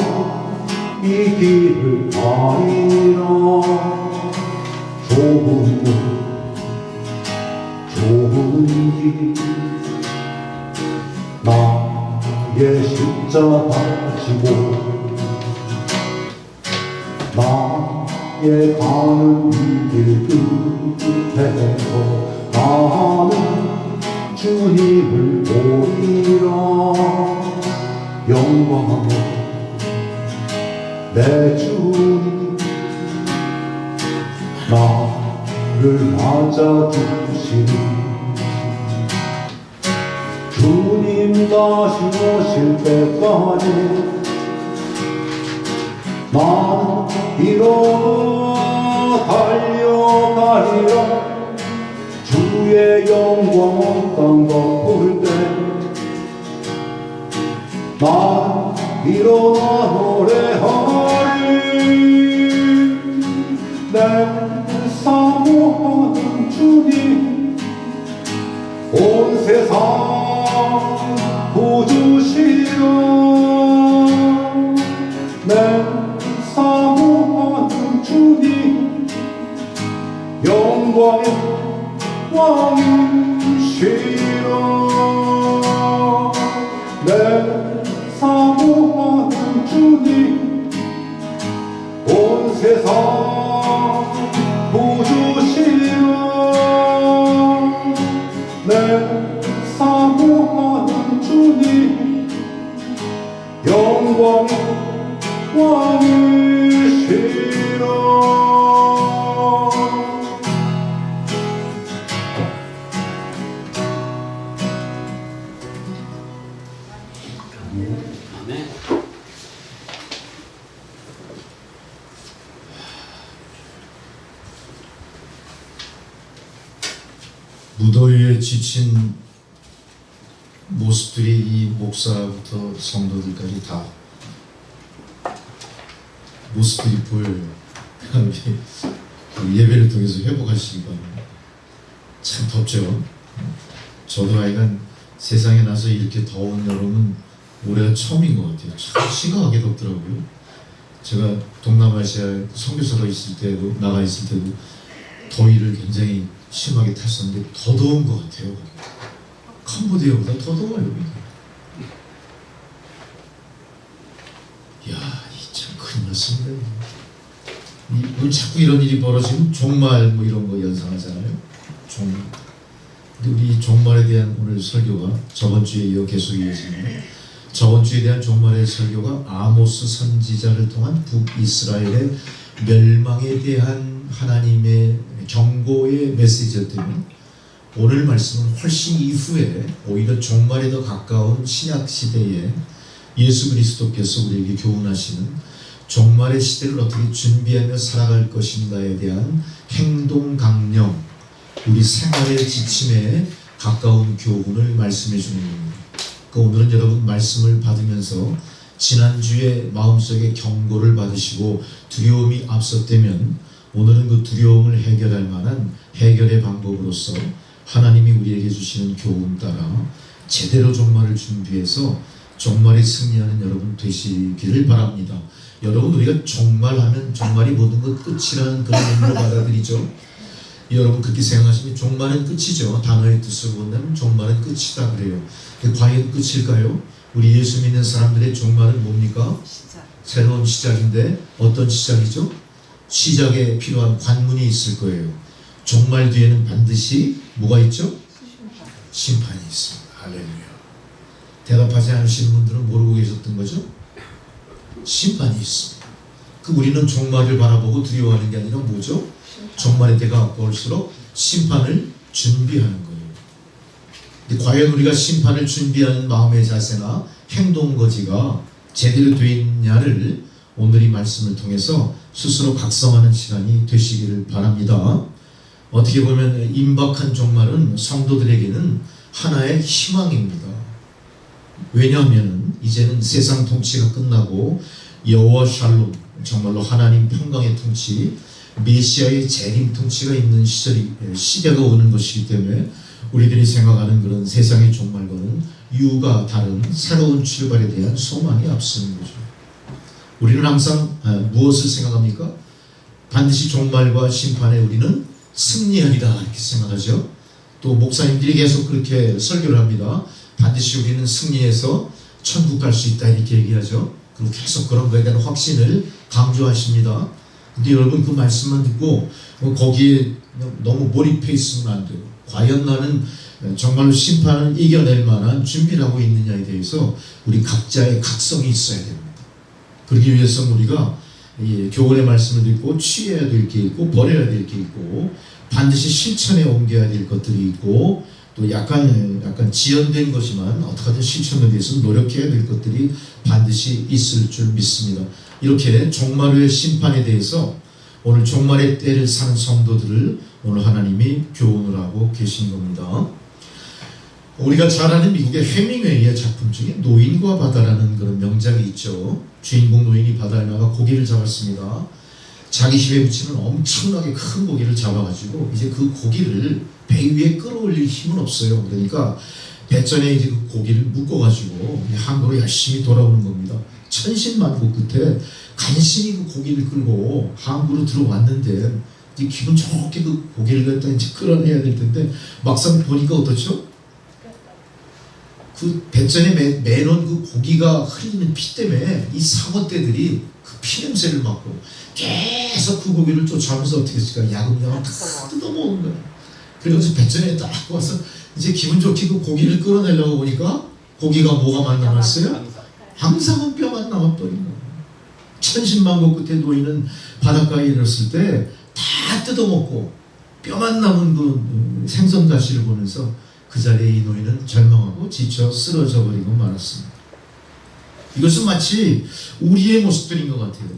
A: 이 길을 가리라. 좁은 길 나의 십자가 지고 나의 가는 이 길 끝에서 나는 주님을 보리라. 영광의 내 주님 나를 맞아주시니 주님 다시 오실 때까지 나는 일어나 달려가리라. 주의 영광 땅 덮을 때 나는 일어나 노래하리. 내 사모하는 주님 온 세상 구주시라. 내 사모하는 주님 영광의 왕이시라. 내 사모하는 주님 온 세상 구주시라. 내 사모하는 주님 영광의 왕이시라.
D: 아멘.
B: 무더위에 지친 모습들이 이 목사부터 성도들까지 다 모습들이 보여요. 예배를 통해서 회복하시기 바랍니다. 참 덥죠. 저도 하여간 세상에 나서 이렇게 더운 여름은 올해가 처음인 것 같아요. 참 심각하게 덥더라고요. 제가 동남아시아 선교사가 있을 때도 나가 있을 때도 더위를 굉장히 심하게 탔었는데 더 더운 것 같아요. 캄보디아보다 더 더워요. 이야, 참 큰일 났습니다. 왜 자꾸 이런 일이 벌어지면 종말 뭐 이런 거 연상하잖아요. 종말. 근데 우리 종말에 대한 오늘 설교가 저번 주에 이어 계속 이어지는데, 저번 주에 대한 종말의 설교가 아모스 선지자를 통한 북이스라엘의 멸망에 대한 하나님의 경고의 메시지였다면, 오늘 말씀은 훨씬 이후에 오히려 종말에 더 가까운 신약 시대에 예수 그리스도께서 우리에게 교훈하시는 종말의 시대를 어떻게 준비하며 살아갈 것인가에 대한 행동 강령, 우리 생활의 지침에 가까운 교훈을 말씀해 주는 겁니다. 오늘은 여러분 말씀을 받으면서 지난주에 마음속에 경고를 받으시고 두려움이 앞섰다면, 오늘은 그 두려움을 해결할 만한 해결의 방법으로서 하나님이 우리에게 주시는 교훈 따라 제대로 종말을 준비해서 종말에 승리하는 여러분 되시기를 바랍니다. 여러분, 우리가 종말하면 종말이 모든 것 끝이라는 그런 의미로 받아들이죠. 여러분 그렇게 생각하시면 종말은 끝이죠. 단어의 뜻을 본다면 종말은 끝이다 그래요. 근데 과연 끝일까요? 우리 예수 믿는 사람들의 종말은 뭡니까? 새로운 시작인데 어떤 시작이죠? 시작에 필요한 관문이 있을 거예요. 종말 뒤에는 반드시 뭐가 있죠? 심판이 있습니다. 할렐루야. 대답하지 않으시는 분들은 모르고 계셨던 거죠? 심판이 있습니다. 우리는 종말을 바라보고 두려워하는 게 아니라 뭐죠? 종말의 때가 가까울수록 심판을 준비하는 거예요. 근데 과연 우리가 심판을 준비하는 마음의 자세나 행동 거지가 제대로 되어 있냐를 오늘 이 말씀을 통해서 스스로 각성하는 시간이 되시기를 바랍니다. 어떻게 보면 임박한 종말은 성도들에게는 하나의 희망입니다. 왜냐하면 이제는 세상 통치가 끝나고 여호와 샬롬, 정말로 하나님 평강의 통치, 메시아의 재림 통치가 있는 시대가 오는 것이기 때문에 우리들이 생각하는 그런 세상의 종말과는 이유가 다른 새로운 출발에 대한 소망이 앞서는 거죠. 우리는 항상 무엇을 생각합니까? 반드시 종말과 심판에 우리는 승리하리라 이렇게 생각하죠. 또 목사님들이 계속 그렇게 설교를 합니다. 반드시 우리는 승리해서 천국 갈 수 있다 이렇게 얘기하죠. 그리고 계속 그런 거에 대한 확신을 강조하십니다. 근데 여러분 그 말씀만 듣고 거기에 너무 몰입해 있으면 안 돼요. 과연 나는 정말로 심판을 이겨낼 만한 준비를 하고 있느냐에 대해서 우리 각자의 각성이 있어야 됩니다. 그러기 위해서는 우리가 교훈의 말씀을 듣고 취해야 될 게 있고 버려야 될 게 있고 반드시 실천에 옮겨야 될 것들이 있고 또 약간 지연된 것이지만 어떻게든 실천에 대해서 노력해야 될 것들이 반드시 있을 줄 믿습니다. 이렇게 종말 후의 심판에 대해서 오늘 종말의 때를 사는 성도들을 오늘 하나님이 교훈을 하고 계신 겁니다. 우리가 잘 아는 미국의 해밍웨이의 작품 중에 노인과 바다라는 그런 명작이 있죠. 주인공 노인이 바다에 나가 고기를 잡았습니다. 자기 힘에 붙이는 엄청나게 큰 고기를 잡아가지고 이제 그 고기를 배 위에 끌어올릴 힘은 없어요. 그러니까 배전에 이제 그 고기를 묶어가지고 항구로 열심히 돌아오는 겁니다. 천신만고 끝에 간신히 그 고기를 끌고 항구로 들어왔는데 이제 기분 좋게 그 고기를 갖다 이제 끌어내야 될 텐데 막상 보니까 어떻죠? 그 배전에 매놓은 그 고기가 흐르는 피 때문에 이 상어떼들이 그 피냄새를 맡고 계속 그 고기를 쫓아오면서 어떻게 했을까? 야금야금 다 뜯어먹은 거야. 그래서 배전에 딱 와서 이제 기분 좋게 그 고기를 끌어내려고 보니까 고기가 뭐가만 남았어요? 항상은 뼈만 남아버린 거야. 천신만고 끝에 노인은 바닷가에 이르렀을 때 다 뜯어먹고 뼈만 남은 그 생선 가시를 보면서 그 자리에 이 노인은 절망하고 지쳐 쓰러져 버리고 말았습니다. 이것은 마치 우리의 모습들인 것 같아요.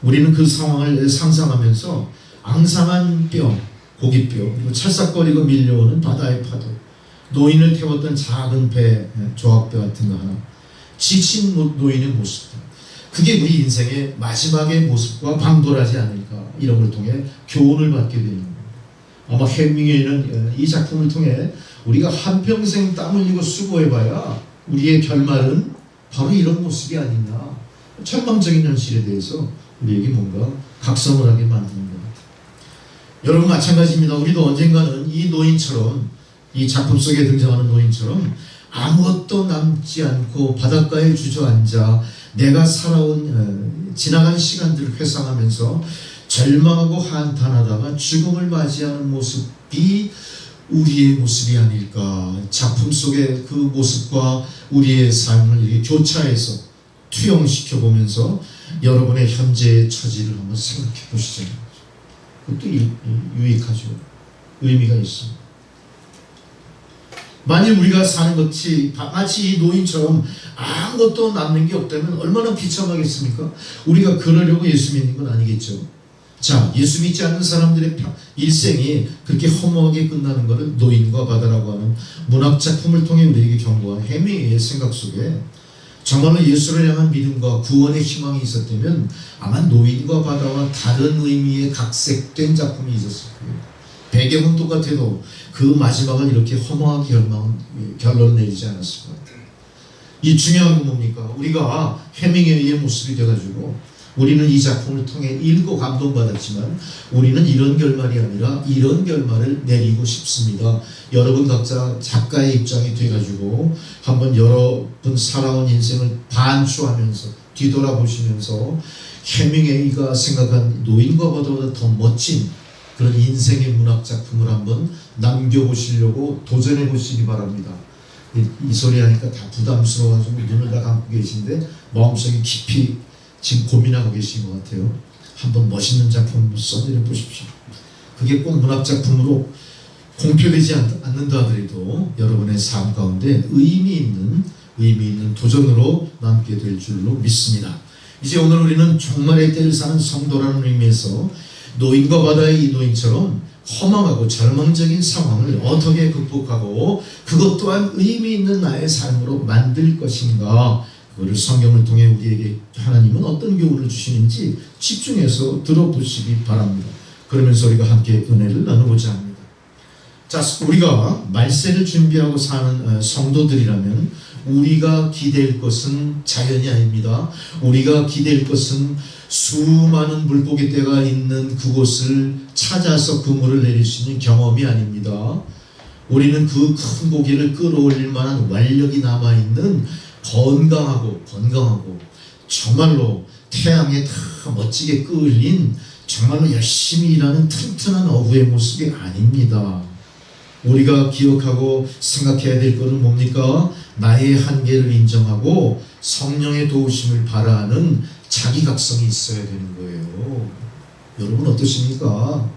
B: 우리는 그 상황을 상상하면서 앙상한 뼈, 고깃뼈, 그리고 찰싹거리고 밀려오는 바다의 파도, 노인을 태웠던 작은 배, 조각배 같은 거 하나, 지친 노인의 모습들, 그게 우리 인생의 마지막의 모습과 방돌하지 않을까, 이런 걸 통해 교훈을 받게 되는 겁니다. 아마 해밍웨이는 이 작품을 통해 우리가 한평생 땀 흘리고 수고해봐야 우리의 결말은 바로 이런 모습이 아니냐, 절망적인 현실에 대해서 우리에게 뭔가 각성을 하게 만드는 것 같아요. 여러분 마찬가지입니다. 우리도 언젠가는 이 노인처럼, 이 작품 속에 등장하는 노인처럼 아무것도 남지 않고 바닷가에 주저앉아 내가 살아온 지나간 시간들을 회상하면서 절망하고 한탄하다가 죽음을 맞이하는 모습이 우리의 모습이 아닐까. 작품 속의 그 모습과 우리의 삶을 이렇게 교차해서 투영시켜 보면서 여러분의 현재의 처지를 한번 생각해 보시죠. 그것도 유익하죠. 의미가 있습니다. 만일 우리가 사는 것이 마치 이 노인처럼 아무것도 남는 게 없다면 얼마나 비참하겠습니까? 우리가 그러려고 예수 믿는 건 아니겠죠. 자, 예수 믿지 않는 사람들의 일생이 그렇게 허무하게 끝나는 것을 노인과 바다라고 하는 문학작품을 통해 우리에게 경고한 해밍웨이의 생각 속에 정말로 예수를 향한 믿음과 구원의 희망이 있었다면 아마 노인과 바다와 다른 의미의 각색된 작품이 있었을 거예요. 배경은 똑같아도 그 마지막은 이렇게 허무하게 결론을 내리지 않았을 것 같아요. 이 중요한 건 뭡니까? 우리가 해밍웨이의 모습이 돼가지고 우리는 이 작품을 통해 읽고 감동받았지만 우리는 이런 결말이 아니라 이런 결말을 내리고 싶습니다. 여러분 각자 작가의 입장이 돼가지고 한번 여러분 살아온 인생을 반추하면서 뒤돌아보시면서 해밍웨이가 생각한 노인과 바다보다 더 멋진 그런 인생의 문학 작품을 한번 남겨보시려고 도전해보시기 바랍니다. 이 소리 하니까 다 부담스러워가지고 눈을 다 감고 계신데 마음속에 깊이 지금 고민하고 계신 것 같아요. 한번 멋있는 작품 써내려 보십시오. 그게 꼭 문학 작품으로 공표되지 않는다 하더라도 여러분의 삶 가운데 의미 있는 도전으로 남게 될 줄로 믿습니다. 이제 오늘 우리는 종말의 때를 사는 성도라는 의미에서 노인과 바다의 이 노인처럼 허망하고 절망적인 상황을 어떻게 극복하고 그것 또한 의미 있는 나의 삶으로 만들 것인가, 그거를 성경을 통해 우리에게 하나님은 어떤 교훈을 주시는지 집중해서 들어보시기 바랍니다. 그러면서 우리가 함께 은혜를 나누고자 합니다. 자, 우리가 말세를 준비하고 사는 성도들이라면 우리가 기댈 것은 자연이 아닙니다. 우리가 기댈 것은 수많은 물고기 떼가 있는 그곳을 찾아서 그물을 내릴 수 있는 경험이 아닙니다. 우리는 그 큰 고기를 끌어올릴 만한 완력이 남아있는 건강하고 정말로 태양에 다 멋지게 끌린 정말로 열심히 일하는 튼튼한 어부의 모습이 아닙니다. 우리가 기억하고 생각해야 될 것은 뭡니까? 나의 한계를 인정하고 성령의 도우심을 바라는 자기각성이 있어야 되는 거예요. 여러분 어떠십니까?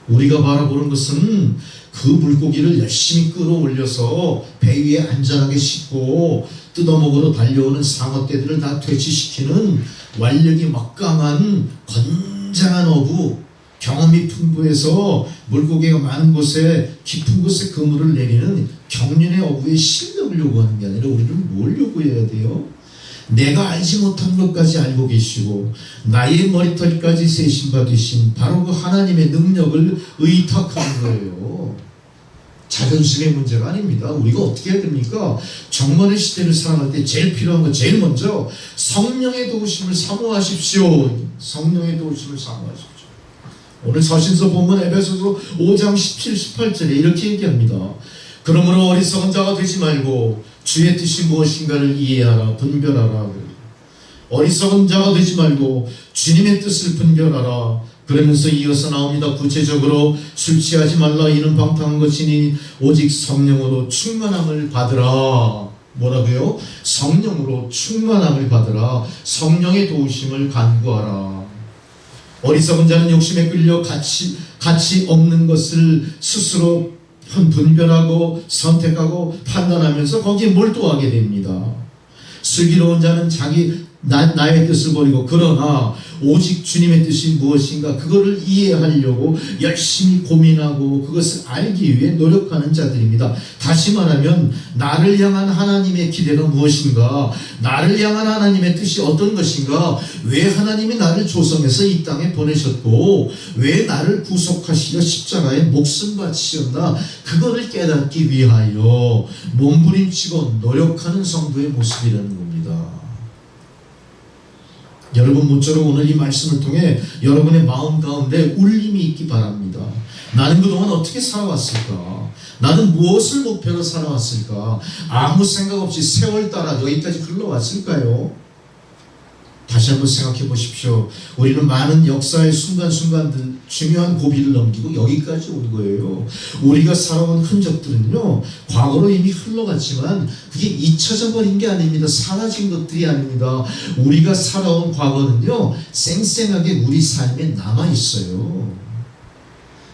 B: 우리가 바라보는 것은 그 물고기를 열심히 끌어올려서 배 위에 안전하게 싣고 뜯어먹으러 달려오는 상어떼들을 다 퇴치시키는 완력이 막강한 건장한 어부, 경험이 풍부해서 물고기가 많은 곳에 깊은 곳에 그물을 내리는 경륜의 어부의 실력을 요구하는 게 아니라 우리는 뭘 요구해야 돼요? 내가 알지 못한 것까지 알고 계시고 나의 머리털까지 세심받으신 바로 그 하나님의 능력을 의탁하는 거예요. 자존심의 문제가 아닙니다. 우리가 어떻게 해야 됩니까? 정말의 시대를 살아갈 때 제일 필요한 건 제일 먼저 성령의 도우심을 사모하십시오. 성령의 도우심을 사모하십시오. 오늘 서신서 본문 에베소서 5장 17, 18절에 이렇게 얘기합니다. 그러므로 어리석은 자가 되지 말고 주의 뜻이 무엇인가를 이해하라, 분별하라. 어리석은 자가 되지 말고 주님의 뜻을 분별하라. 그러면서 이어서 나옵니다. 구체적으로 술 취하지 말라. 이는 방탕한 것이니 오직 성령으로 충만함을 받으라. 뭐라고요? 성령으로 충만함을 받으라. 성령의 도우심을 간구하라. 어리석은 자는 욕심에 끌려 가치 없는 것을 스스로 분별하고 선택하고 판단하면서 거기에 몰두하게 됩니다. 슬기로운 자는 나의 뜻을 버리고 그러나 오직 주님의 뜻이 무엇인가 그거를 이해하려고 열심히 고민하고 그것을 알기 위해 노력하는 자들입니다. 다시 말하면 나를 향한 하나님의 기대가 무엇인가, 나를 향한 하나님의 뜻이 어떤 것인가, 왜 하나님이 나를 조성해서 이 땅에 보내셨고 왜 나를 구속하시려 십자가에 목숨 바치셨나, 그거를 깨닫기 위하여 몸부림치고 노력하는 성도의 모습이라는 겁니다. 여러분 모쪼록 오늘 이 말씀을 통해 여러분의 마음 가운데 울림이 있기 바랍니다. 나는 그동안 어떻게 살아왔을까? 나는 무엇을 목표로 살아왔을까? 아무 생각 없이 세월 따라 여기까지 흘러왔을까요? 다시 한번 생각해 보십시오. 우리는 많은 역사의 순간순간들, 중요한 고비를 넘기고 여기까지 온 거예요. 우리가 살아온 흔적들은요, 과거로 이미 흘러갔지만 그게 잊혀져 버린 게 아닙니다. 사라진 것들이 아닙니다. 우리가 살아온 과거는요, 쌩쌩하게 우리 삶에 남아있어요.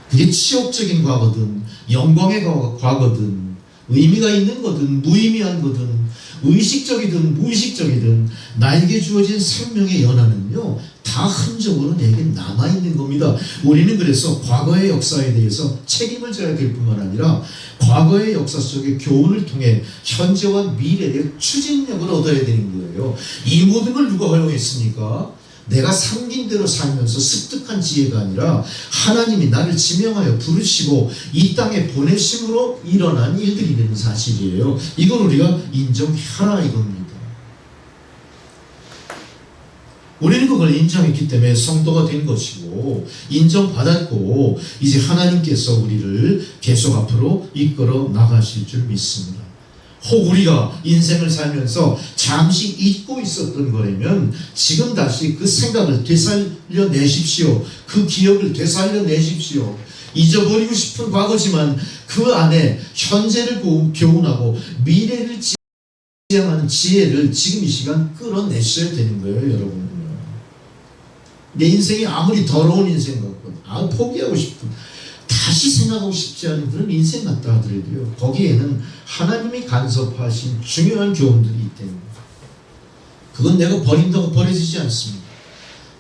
B: 그게 치욕적인 과거든, 영광의 과거든, 의미가 있는 거든, 무의미한 거든, 의식적이든 무의식적이든 나에게 주어진 생명의 연한은요 다 흔적으로 내게 남아있는 겁니다. 우리는 그래서 과거의 역사에 대해서 책임을 져야 될 뿐만 아니라 과거의 역사 속의 교훈을 통해 현재와 미래의 추진력을 얻어야 되는 거예요. 이 모든 걸 누가 허용했습니까? 내가 삼긴 대로 살면서 습득한 지혜가 아니라 하나님이 나를 지명하여 부르시고 이 땅에 보내심으로 일어난 일들이라는 사실이에요. 이걸 우리가 인정하라 이겁니다. 우리는 그걸 인정했기 때문에 성도가 된 것이고 인정받았고 이제 하나님께서 우리를 계속 앞으로 이끌어 나가실 줄 믿습니다. 혹 우리가 인생을 살면서 잠시 잊고 있었던 거라면 지금 다시 그 생각을 되살려내십시오. 그 기억을 되살려내십시오. 잊어버리고 싶은 과거지만 그 안에 현재를 교훈하고 미래를 지향하는 지혜를 지금 이 시간 끌어내셔야 되는 거예요, 여러분. 내 인생이 아무리 더러운 인생 같고 포기하고 싶은, 다시 생각하고 싶지 않은 그런 인생 같다 하더라도요, 거기에는 하나님이 간섭하신 중요한 교훈들이 있다는 거예요. 그건 내가 버린다고 버려지지 않습니다.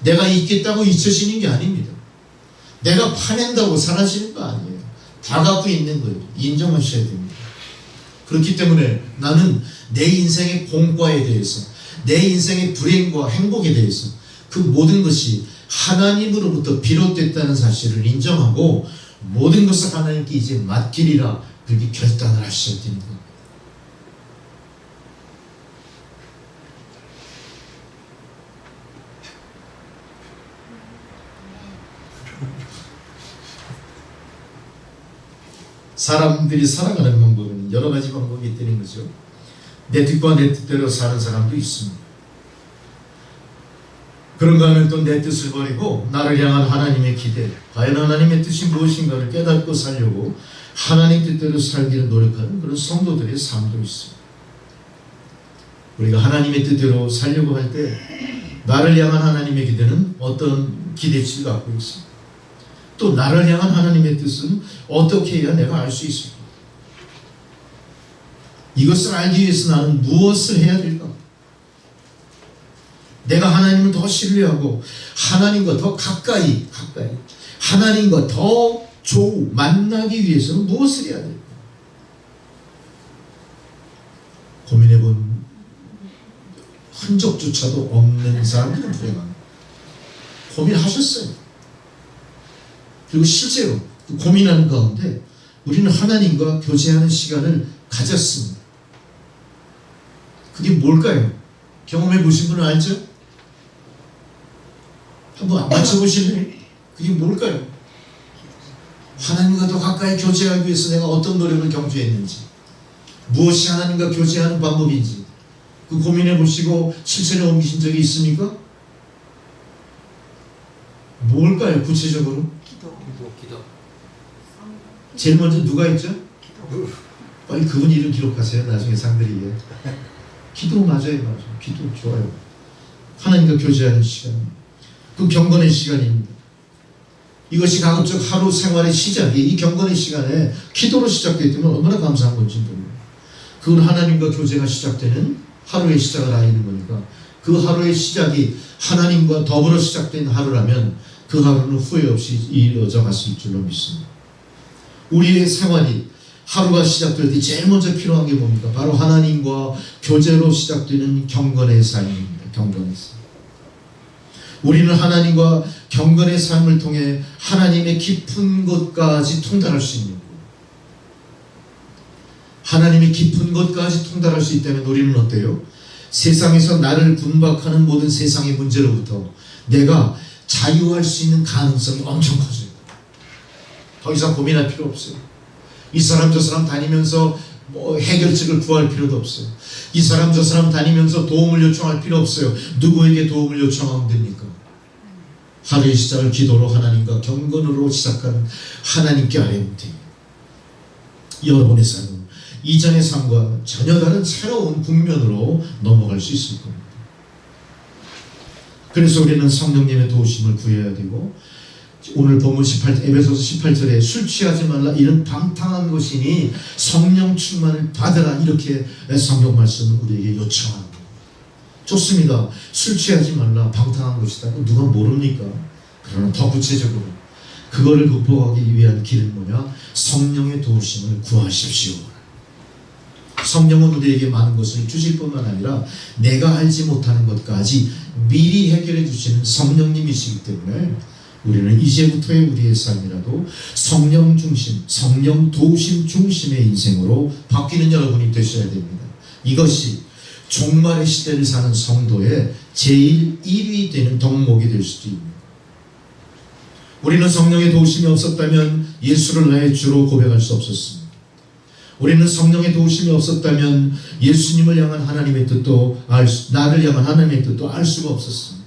B: 내가 잊겠다고 잊혀지는 게 아닙니다. 내가 파낸다고 사라지는 거 아니에요. 다 갖고 있는 거예요. 인정하셔야 됩니다. 그렇기 때문에 나는 내 인생의 공과에 대해서, 내 인생의 불행과 행복에 대해서 그 모든 것이 하나님으로부터 비롯됐다는 사실을 인정하고 모든 것을 하나님께 이제 맡기리라 그렇게 결단을 하셔야 됩니다. 사람들이 살아가는 방법은 여러 가지 방법이 있다는 거죠. 내 뜻과 내 뜻대로 사는 사람도 있습니다. 그런가 하면 또 내 뜻을 버리고 나를 향한 하나님의 기대, 과연 하나님의 뜻이 무엇인가를 깨닫고 살려고 하나님 뜻대로 살기를 노력하는 그런 성도들의 삶도 있습니다. 우리가 하나님의 뜻대로 살려고 할 때 나를 향한 하나님의 기대는 어떤 기대치를 갖고 있습니다. 또 나를 향한 하나님의 뜻은 어떻게 해야 내가 알 수 있을까? 이것을 알기 위해서 나는 무엇을 해야 될까? 내가 하나님을 더 신뢰하고 하나님과 더 가까이 하나님과 더 만나기 위해서는 무엇을 해야 될까? 고민해본 흔적조차도 없는 사람들은 불행합니다. 고민하셨어요. 그리고 실제로 고민하는 가운데 우리는 하나님과 교제하는 시간을 가졌습니다. 그게 뭘까요? 경험해 보신 분은 알죠? 한번 맞춰보실래요? 그게 뭘까요? 하나님과 더 가까이 교제하기 위해서 내가 어떤 노력을 경주했는지, 무엇이 하나님과 교제하는 방법인지 그 고민해 보시고 실천에 옮기신 적이 있습니까? 뭘까요? 구체적으로?
D: 기도.
B: 제일 먼저 누가 했죠? 빨리 그분 이름 기록하세요. 나중에 상들이게. 기도 맞아요. 기도 좋아요. 하나님과 교제하는 시간, 그 경건의 시간입니다. 이것이 가급적 하루 생활의 시작이 이 경건의 시간에 기도로 시작되기 때문에 얼마나 감사한 건지 모릅니다. 그건 하나님과 교제가 시작되는 하루의 시작을 알리는 거니까 그 하루의 시작이 하나님과 더불어 시작된 하루라면 그 하루는 후회 없이 이어져 갔을 줄로 믿습니다. 우리의 생활이 하루가 시작될 때 제일 먼저 필요한 게 뭡니까? 바로 하나님과 교제로 시작되는 경건의 삶입니다. 경건의 삶. 우리는 하나님과 경건의 삶을 통해 하나님의 깊은 곳까지 통달할 수 있는 거예요. 하나님의 깊은 곳까지 통달할 수 있다면 우리는 어때요? 세상에서 나를 군박하는 모든 세상의 문제로부터 내가 자유할 수 있는 가능성이 엄청 커져요. 더 이상 고민할 필요 없어요. 이 사람 저 사람 다니면서 해결책을 구할 필요도 없어요. 이 사람 저 사람 다니면서 도움을 요청할 필요 없어요. 누구에게 도움을 요청하면 됩니까? 하루의 시작을 기도로 하나님과 경건으로 시작하는 하나님께 아뢰면 됩니다. 여러분의 삶은 이전의 삶과 전혀 다른 새로운 국면으로 넘어갈 수 있을 겁니다. 그래서 우리는 성령님의 도우심을 구해야 되고, 오늘 본문 에베소서 18절에 술 취하지 말라 이런 방탕한 것이니 성령 충만을 받으라 이렇게 성경 말씀은 우리에게 요청합니다. 좋습니다. 술 취하지 말라 방탕한 것이다. 누가 모릅니까? 그러나 더 구체적으로 그거를 극복하기 위한 길은 뭐냐? 성령의 도우심을 구하십시오. 성령은 우리에게 많은 것을 주실 뿐만 아니라 내가 알지 못하는 것까지 미리 해결해 주시는 성령님이시기 때문에 우리는 이제부터의 우리의 삶이라도 성령 중심, 성령 도우심 중심의 인생으로 바뀌는 여러분이 되셔야 됩니다. 이것이 종말의 시대를 사는 성도의 제일 1위 되는 덕목이 될 수도 있습니다. 우리는 성령의 도우심이 없었다면 예수를 나의 주로 고백할 수 없었습니다. 우리는 성령의 도우심이 없었다면 예수님을 향한 하나님의 뜻도 나를 향한 하나님의 뜻도 알 수가 없었습니다.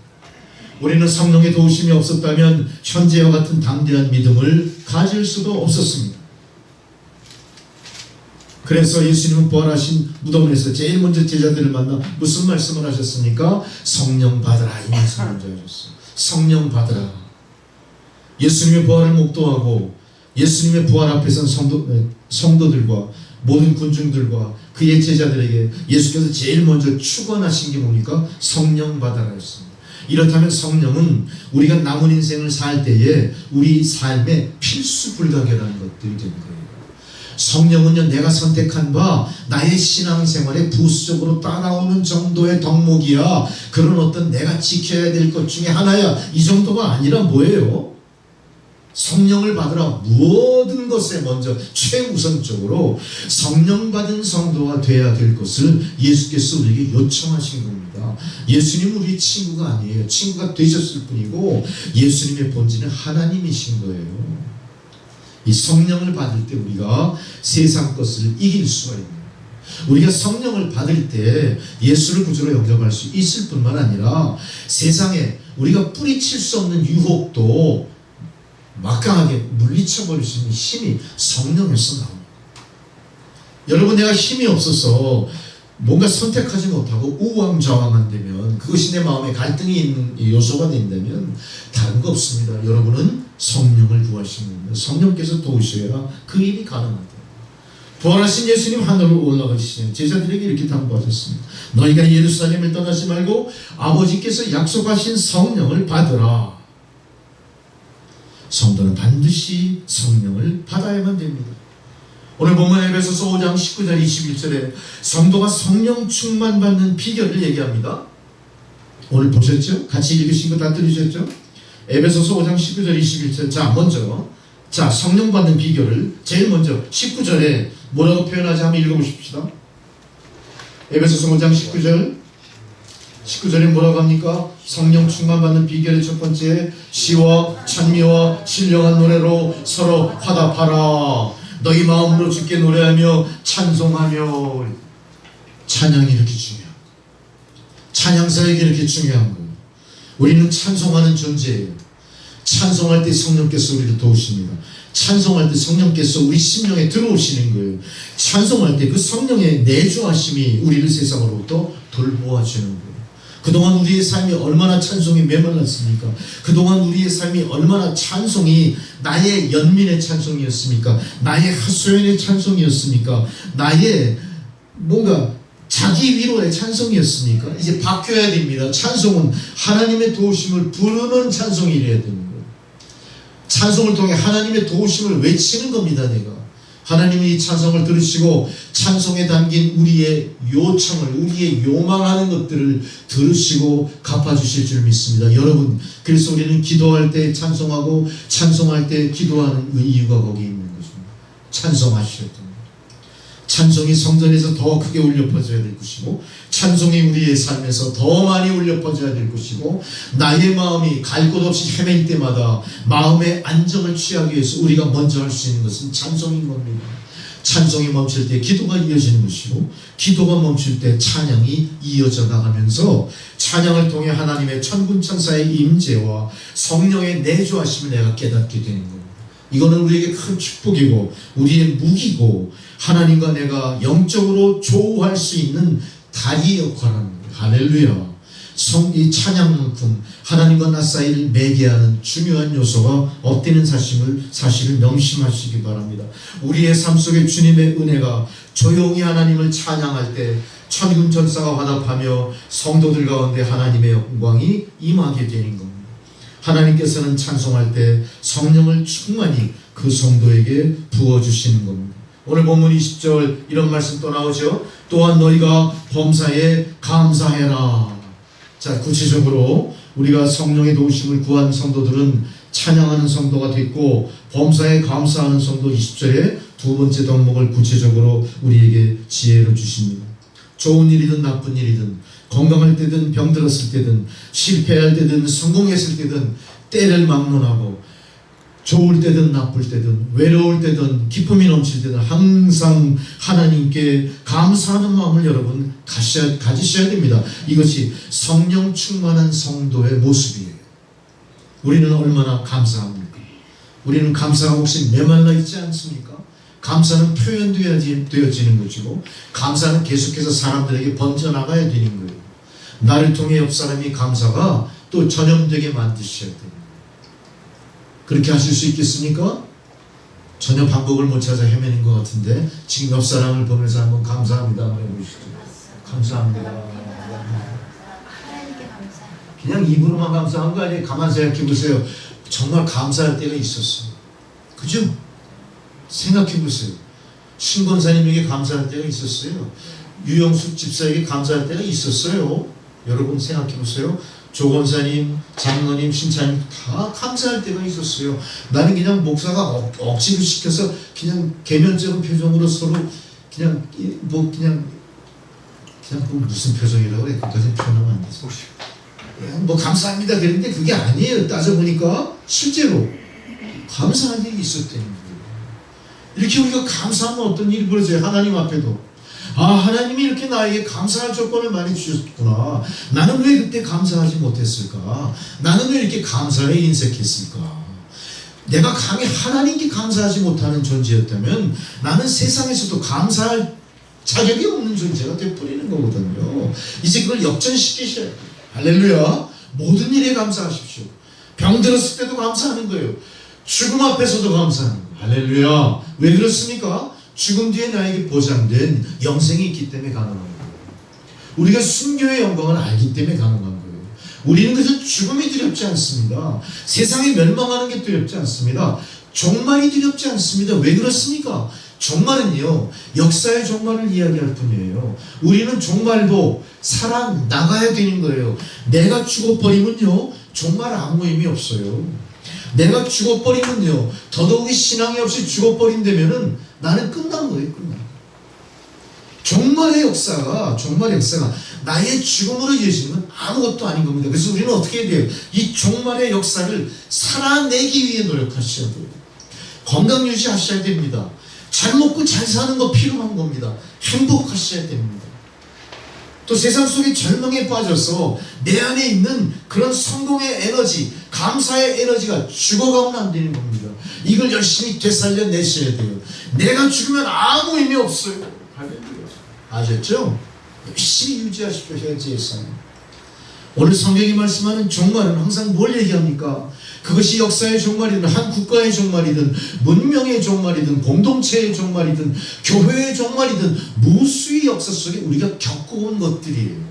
B: 우리는 성령의 도우심이 없었다면 현재와 같은 담대한 믿음을 가질 수도 없었습니다. 그래서 예수님은 부활하신 무덤에서 제일 먼저 제자들을 만나 무슨 말씀을 하셨습니까? 성령 받으라 이 말씀을 먼저 하셨어요. 성령 받으라. 예수님의 부활을 목도하고 예수님의 부활 앞에 선 성도들과 모든 군중들과 그의 제자들에게 예수께서 제일 먼저 축원하신 게 뭡니까? 성령 받아라 했습니다. 이렇다면 성령은 우리가 남은 인생을 살 때에 우리 삶에 필수 불가결한 것들이 되는 거예요. 성령은요, 내가 선택한 바 나의 신앙생활에 부수적으로 따라오는 정도의 덕목이야. 그런 어떤 내가 지켜야 될 것 중에 하나야. 이 정도가 아니라 뭐예요? 성령을 받으라. 모든 것에 먼저 최우선적으로 성령 받은 성도가 돼야 될 것을 예수께서 우리에게 요청하신 겁니다. 예수님은 우리 친구가 아니에요. 친구가 되셨을 뿐이고 예수님의 본질은 하나님이신 거예요. 이 성령을 받을 때 우리가 세상 것을 이길 수가 있는, 우리가 성령을 받을 때 예수를 구주로 영접할 수 있을 뿐만 아니라 세상에 우리가 뿌리칠 수 없는 유혹도 막강하게 물리쳐 버릴 수 있는 힘이 성령에서 나옵니다. 여러분, 내가 힘이 없어서 뭔가 선택하지 못하고 우왕좌왕한 되면, 그것이 내 마음에 갈등이 있는 요소가 된다면 다른 거 없습니다. 여러분은 성령을 구하시는 겁니다. 성령께서 도우셔야 그 일이 가능하다. 부활하신 예수님 하늘로 올라가시니 제자들에게 이렇게 당부하셨습니다. 너희가 예루살렘을 떠나지 말고 아버지께서 약속하신 성령을 받으라. 성도는 반드시 성령을 받아야만 됩니다. 오늘 보면 에베소서 5장 19절 21절에 성도가 성령 충만 받는 비결을 얘기합니다. 오늘 보셨죠? 같이 읽으신 거 다 들으셨죠? 에베소서 5장 19절 21절. 자, 먼저 성령 받는 비결을 제일 먼저 19절에 뭐라고 표현하지 한번 읽어보십시다. 에베소서 5장 19절에 뭐라고 합니까? 성령 충만 받는 비결의 첫 번째, 시와 찬미와 신령한 노래로 서로 화답하라. 너희 마음으로 주께 노래하며 찬송하며. 찬양이 이렇게 중요해요. 찬양사에게 이렇게 중요한 거예요. 우리는 찬송하는 존재예요. 찬송할 때 성령께서 우리를 도우십니다. 찬송할 때 성령께서 우리 심령에 들어오시는 거예요. 찬송할 때 그 성령의 내주하심이 우리를 세상으로부터 돌보아주는 거예요. 그동안 우리의 삶이 얼마나 찬송이 메말랐습니까? 그동안 우리의 삶이 얼마나 찬송이 나의 연민의 찬송이었습니까? 나의 하소연의 찬송이었습니까? 나의 뭔가 자기 위로의 찬송이었습니까? 이제 바뀌어야 됩니다. 찬송은 하나님의 도우심을 부르는 찬송이 돼야 되는 거예요. 찬송을 통해 하나님의 도우심을 외치는 겁니다. 내가 하나님이 이 찬송을 들으시고 찬송에 담긴 우리의 요청을, 우리의 요망하는 것들을 들으시고 갚아주실 줄 믿습니다. 여러분, 그래서 우리는 기도할 때 찬송하고 찬송할 때 기도하는 이유가 거기에 있는 것입니다. 찬송하셔야 됩니다. 찬송이 성전에서 더 크게 울려 퍼져야 될 것이고, 찬송이 우리의 삶에서 더 많이 울려 퍼져야 될 것이고, 나의 마음이 갈 곳 없이 헤맬 때마다 마음의 안정을 취하기 위해서 우리가 먼저 할 수 있는 것은 찬송인 겁니다. 찬송이 멈출 때 기도가 이어지는 것이고, 기도가 멈출 때 찬양이 이어져 나가면서 찬양을 통해 하나님의 천군천사의 임재와 성령의 내주하심을 내가 깨닫게 되는 겁니다. 이거는 우리에게 큰 축복이고 우리의 무기고 하나님과 내가 영적으로 조우할 수 있는 다리 역할을 할렐루야. 이 찬양만큼 하나님과 나 사이를 매개하는 중요한 요소가 없다는 사실을 명심하시기 바랍니다. 우리의 삶 속에 주님의 은혜가 조용히 하나님을 찬양할 때 천군천사가 화답하며 성도들 가운데 하나님의 영광이 임하게 되는 겁니다. 하나님께서는 찬송할 때 성령을 충만히 그 성도에게 부어주시는 겁니다. 오늘 본문 20절 이런 말씀 또 나오죠. 또한 너희가 범사에 감사해라. 자, 구체적으로 우리가 성령의 도우심을 구한 성도들은 찬양하는 성도가 됐고, 범사에 감사하는 성도 20절에 두 번째 덕목을 구체적으로 우리에게 지혜로 주십니다. 좋은 일이든 나쁜 일이든, 건강할 때든 병들었을 때든, 실패할 때든 성공했을 때든, 때를 막론하고 좋을 때든 나쁠 때든 외로울 때든 기쁨이 넘칠 때든 항상 하나님께 감사하는 마음을 여러분 가지셔야 됩니다. 이것이 성령 충만한 성도의 모습이에요. 우리는 얼마나 감사합니까? 우리는 감사가 혹시 메말라 있지 않습니까? 감사는 표현되어지는 것이고, 감사는 계속해서 사람들에게 번져나가야 되는 거예요. 나를 통해 옆 사람이 감사가 또 전염되게 만드셔야 돼요. 그렇게 하실 수 있겠습니까? 전혀 방법을 못 찾아 헤매는 것 같은데, 지금 옆 사람을 보면서 한번 감사합니다 한번 해보시죠. 감사합니다. 그냥 입으로만 감사한 거 아니에요. 가만 생각해 보세요. 정말 감사할 때가 있었어요. 그죠? 생각해 보세요. 신권사님에게 감사할 때가 있었어요. 유영숙 집사에게 감사할 때가 있었어요. 여러분 생각해 보세요. 조 권사님, 장로님, 신차님 다 감사할 때가 있었어요. 나는 그냥 목사가 억지로 시켜서 그냥 개면적인 표정으로 서로 그냥 무슨 표정이라고 그래. 그까지 표현하면 안 돼서. 그냥 뭐 감사합니다 그랬는데 그게 아니에요. 따져보니까 실제로 감사한 일이 있었다는 거예요. 이렇게 우리가 감사하면 어떤 일이 벌어져요. 하나님 앞에도. 아, 하나님이 이렇게 나에게 감사할 조건을 많이 주셨구나. 나는 왜 그때 감사하지 못했을까? 나는 왜 이렇게 감사에 인색했을까? 내가 감히 하나님께 감사하지 못하는 존재였다면 나는 세상에서도 감사할 자격이 없는 존재가 되어버리는 거거든요. 이제 그걸 역전시키셔야 돼요. 할렐루야. 모든 일에 감사하십시오. 병 들었을 때도 감사하는 거예요. 죽음 앞에서도 감사하는 거예요. 할렐루야. 왜 그렇습니까? 죽음 뒤에 나에게 보장된 영생이 있기 때문에 가능한 거예요. 우리가 순교의 영광을 알기 때문에 가능한 거예요. 우리는 그래서 죽음이 두렵지 않습니다. 세상에 멸망하는 게 두렵지 않습니다. 종말이 두렵지 않습니다. 왜 그렇습니까? 종말은요, 역사의 종말을 이야기할 뿐이에요. 우리는 종말도 살아나가야 되는 거예요. 내가 죽어버리면요, 종말 아무 의미 없어요. 내가 죽어버리면요, 더더욱이 신앙이 없이 죽어버린다면은 나는 끝난 거예요. 끝난 거예요. 종말의 역사가 나의 죽음으로 이어지는 건 아무것도 아닌 겁니다. 그래서 우리는 어떻게 해야 돼요? 이 종말의 역사를 살아내기 위해 노력하셔야 돼요. 건강 유지하셔야 됩니다. 잘 먹고 잘 사는 거 필요한 겁니다. 행복하셔야 됩니다. 또 세상 속에 절망에 빠져서 내 안에 있는 그런 성공의 에너지, 감사의 에너지가 죽어가면 안 되는 겁니다. 이걸 열심히 되살려내셔야 돼요. 내가 죽으면 아무 의미 없어요. 아셨죠? 열심히 유지하십시오. 현재의 삶. 오늘 성경이 말씀하는 종말은 항상 뭘 얘기합니까? 그것이 역사의 종말이든 한 국가의 종말이든 문명의 종말이든 공동체의 종말이든 교회의 종말이든 무수히 역사 속에 우리가 겪어온 것들이에요.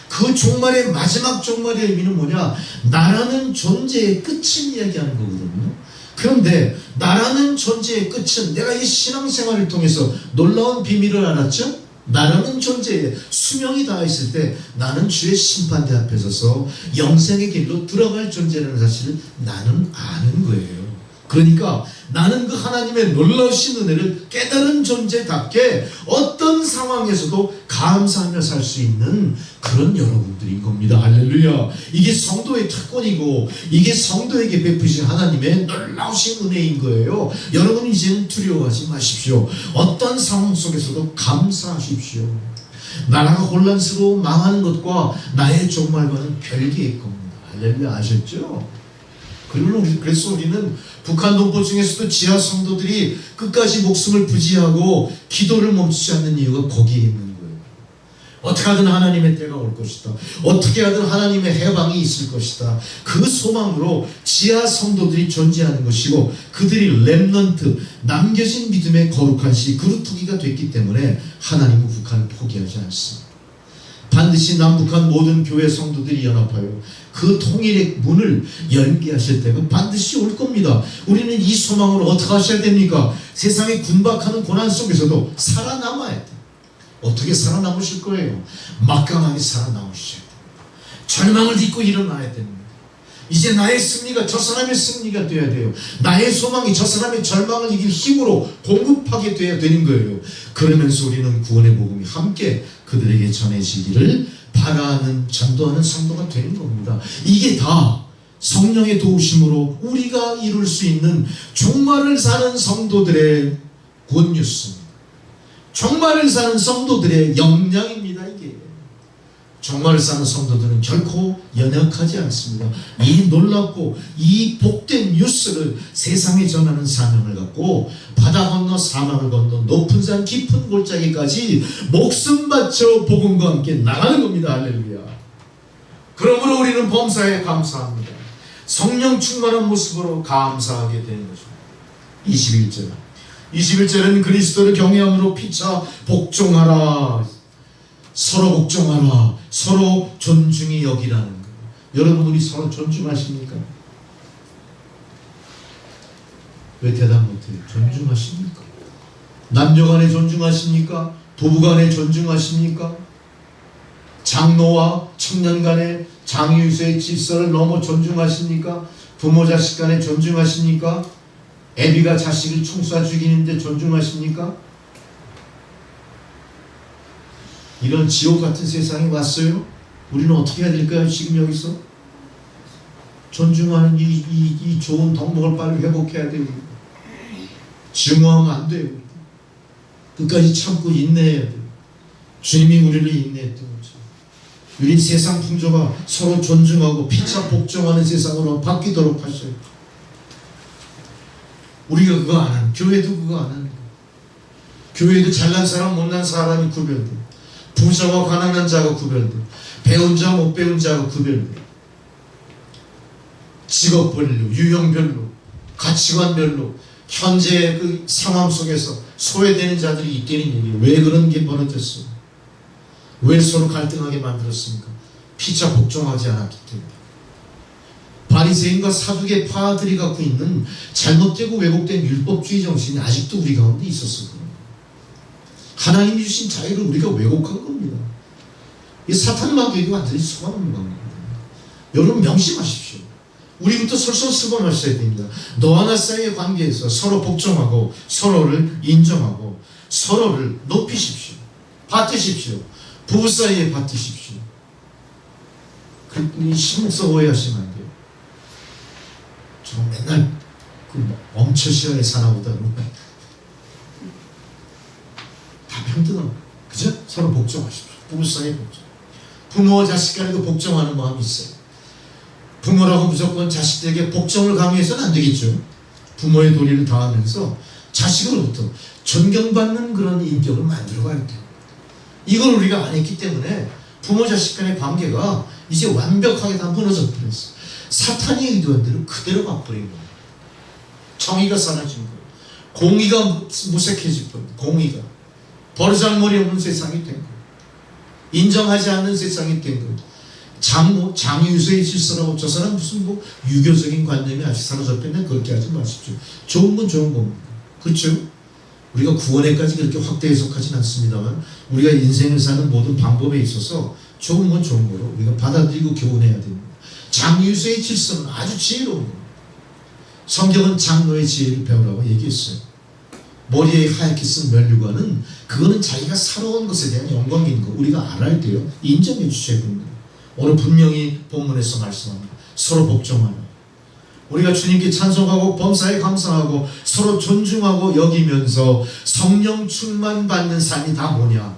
B: 그 종말의 마지막 종말의 의미는 뭐냐? 나라는 존재의 끝을 이야기하는 거거든요. 그런데 나라는 존재의 끝은 내가 이 신앙생활을 통해서 놀라운 비밀을 알았죠? 나라는 존재에 수명이 닿아있을 때 나는 주의 심판대 앞에 서서 영생의 길로 들어갈 존재라는 사실을 나는 아는 거예요. 그러니까 나는 그 하나님의 놀라우신 은혜를 깨달은 존재답게 어떤 상황에서도 감사하며 살 수 있는 그런 여러분들인 겁니다. 할렐루야. 이게 성도의 특권이고 이게 성도에게 베푸신 하나님의 놀라우신 은혜인 거예요. 여러분 이제는 두려워하지 마십시오. 어떤 상황 속에서도 감사하십시오. 나라가 혼란스러워 망하는 것과 나의 종말과는 별개일 겁니다. 할렐루야. 아셨죠? 그래서 우리는 북한 동포 중에서도 지하 성도들이 끝까지 목숨을 부지하고 기도를 멈추지 않는 이유가 거기에 있는 거예요. 어떻게 하든 하나님의 때가 올 것이다. 어떻게 하든 하나님의 해방이 있을 것이다. 그 소망으로 지하 성도들이 존재하는 것이고 그들이 렘넌트, 남겨진 믿음의 거룩한 시 그루터기가 됐기 때문에 하나님은 북한을 포기하지 않습니다. 반드시 남북한 모든 교회 성도들이 연합하여 그 통일의 문을 열게 하실 때가 반드시 올 겁니다. 우리는 이 소망으로 어떻게 하셔야 됩니까? 세상에 군박하는 고난 속에서도 살아남아야 돼요. 어떻게 살아남으실 거예요? 막강하게 살아남으셔야 돼요. 절망을 딛고 일어나야 됩니다. 이제 나의 승리가 저 사람의 승리가 돼야 돼요. 나의 소망이 저 사람의 절망을 이길 힘으로 공급하게 돼야 되는 거예요. 그러면서 우리는 구원의 복음이 함께 그들에게 전해지기를 바라는 전도하는 성도가 되는 겁니다. 이게 다 성령의 도우심으로 우리가 이룰 수 있는 종말을 사는 성도들의 굿뉴스입니다. 종말을 사는 성도들의 역량입니다. 이게 종말을 사는 성도들은 결코 연약하지 않습니다. 이 놀랍고 이 복된 뉴스를 세상에 전하는 사명을 갖고 바다 건너 사막을 건너 높은 산 깊은 골짜기까지 목숨 바쳐 복음과 함께 나가는 겁니다. 할렐루야. 그러므로 우리는 범사에 감사합니다. 성령 충만한 모습으로 감사하게 되는 것입니다. 21절은 그리스도를 경외함으로 피차 복종하라. 서로 복종하라. 서로 존중히 여기라는 거예요. 여러분 우리 서로 존중하십니까? 왜 대답 못해요? 존중하십니까? 남녀간에 존중하십니까? 부부간에 존중하십니까? 장로와 청년 간의 장유수의 질서를 너무 존중하십니까? 부모 자식 간에 존중하십니까? 애비가 자식을 총 쏴 죽이는데 존중하십니까? 이런 지옥 같은 세상이 왔어요. 우리는 어떻게 해야 될까요? 지금 여기서 존중하는 이 좋은 덕목을 빨리 회복해야 됩니다. 증오하면 안 돼요. 끝까지 참고 인내해야 돼요. 주님이 우리를 인내했던 거죠. 우리 세상 풍조가 서로 존중하고 피차 복종하는 세상으로 바뀌도록 하셔요. 우리가 그거 안 하는, 교회도 그거 안 하는 거예요. 교회도 잘난 사람 못난 사람이 구별돼. 부자와 가난한 자가 구별돼. 배운 자 못 배운 자가 구별돼. 직업별로, 유형별로, 가치관별로 현재의 그 상황 속에서 소외되는 자들이 있다는 얘기예요. 왜 그런 게 벌어졌어요? 왜 서로 갈등하게 만들었습니까? 피차 복종하지 않았기 때문에. 바리새인과 사두개 파들이 갖고 있는 잘못되고 왜곡된 율법주의 정신이 아직도 우리 가운데 있었을 거예요. 하나님이 주신 자유를 우리가 왜곡한 겁니다. 이 사탄 마귀에게 완전히 속아놓는 겁니다. 여러분 명심하십시오. 우리부터 솔선수범하셔야 됩니다. 너와 나 사이의 관계에서 서로 복종하고 서로를 인정하고 서로를 높이십시오. 받드십시오. 부부 사이에 받드십시오. 이 신목사 오해하시면 안 돼요. 저 맨날 그 엄처시하게 사나보다 다 평등하고 그죠? 서로 복종하십시오. 부부 사이에 복종. 부모와 자식 간에도 복종하는 마음이 있어요. 부모라고 무조건 자식들에게 복종을 강요해서는 안 되겠죠. 부모의 도리를 다하면서 자식으로부터 존경받는 그런 인격을 만들어가야 돼요. 이걸 우리가 안 했기 때문에 부모 자식 간의 관계가 이제 완벽하게 다 무너져 버렸어. 사탄이 의도한 대로 그대로 가버린 거예요. 정의가 사라진 거예요. 공의가 무색해질 거예요. 공의가 버르장머리 없는 세상이 된 거예요. 인정하지 않는 세상이 된 거예요. 장유수의 질서라고 저 사람 무슨 뭐 유교적인 관념이 아직 사로잡혔네. 그렇게 하지 마십시오. 좋은 건 좋은 겁니다. 그렇죠? 우리가 구원에까지 그렇게 확대 해석하진 않습니다만 우리가 인생을 사는 모든 방법에 있어서 좋은 건 좋은 거로 우리가 받아들이고 교훈해야 됩니다. 장유수의 질서는 아주 지혜로운 겁니다. 성경은 장로의 지혜를 배우라고 얘기했어요. 머리에 하얗게 쓴 면류관은 그거는 자기가 살아온 것에 대한 영광인 거 우리가 알아야 돼요. 인정해 주셔야 됩니다. 오늘 분명히 본문에서 말씀합니다. 서로 복종하라. 우리가 주님께 찬송하고 범사에 감사하고 서로 존중하고 여기면서 성령 충만 받는 삶이 다 뭐냐?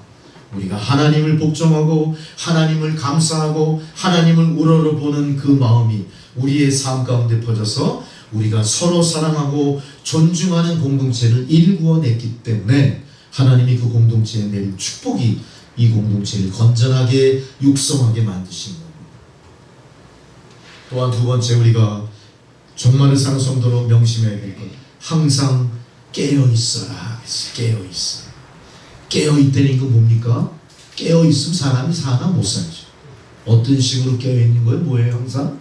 B: 우리가 하나님을 복종하고 하나님을 감사하고 하나님을 우러러보는 그 마음이 우리의 삶 가운데 퍼져서 우리가 서로 사랑하고 존중하는 공동체를 일구어냈기 때문에 하나님이 그 공동체에 내린 축복이 이 공동체를 건전하게 육성하게 만드신 겁니다. 또한 두 번째 우리가 종말을 사는 성도로 명심해야 될 것, 항상 깨어있어라. 깨어있어. 깨어있다는 건 뭡니까? 깨어있으면 사람이 사나 못 살죠. 어떤 식으로 깨어있는 거예요? 뭐예요? 항상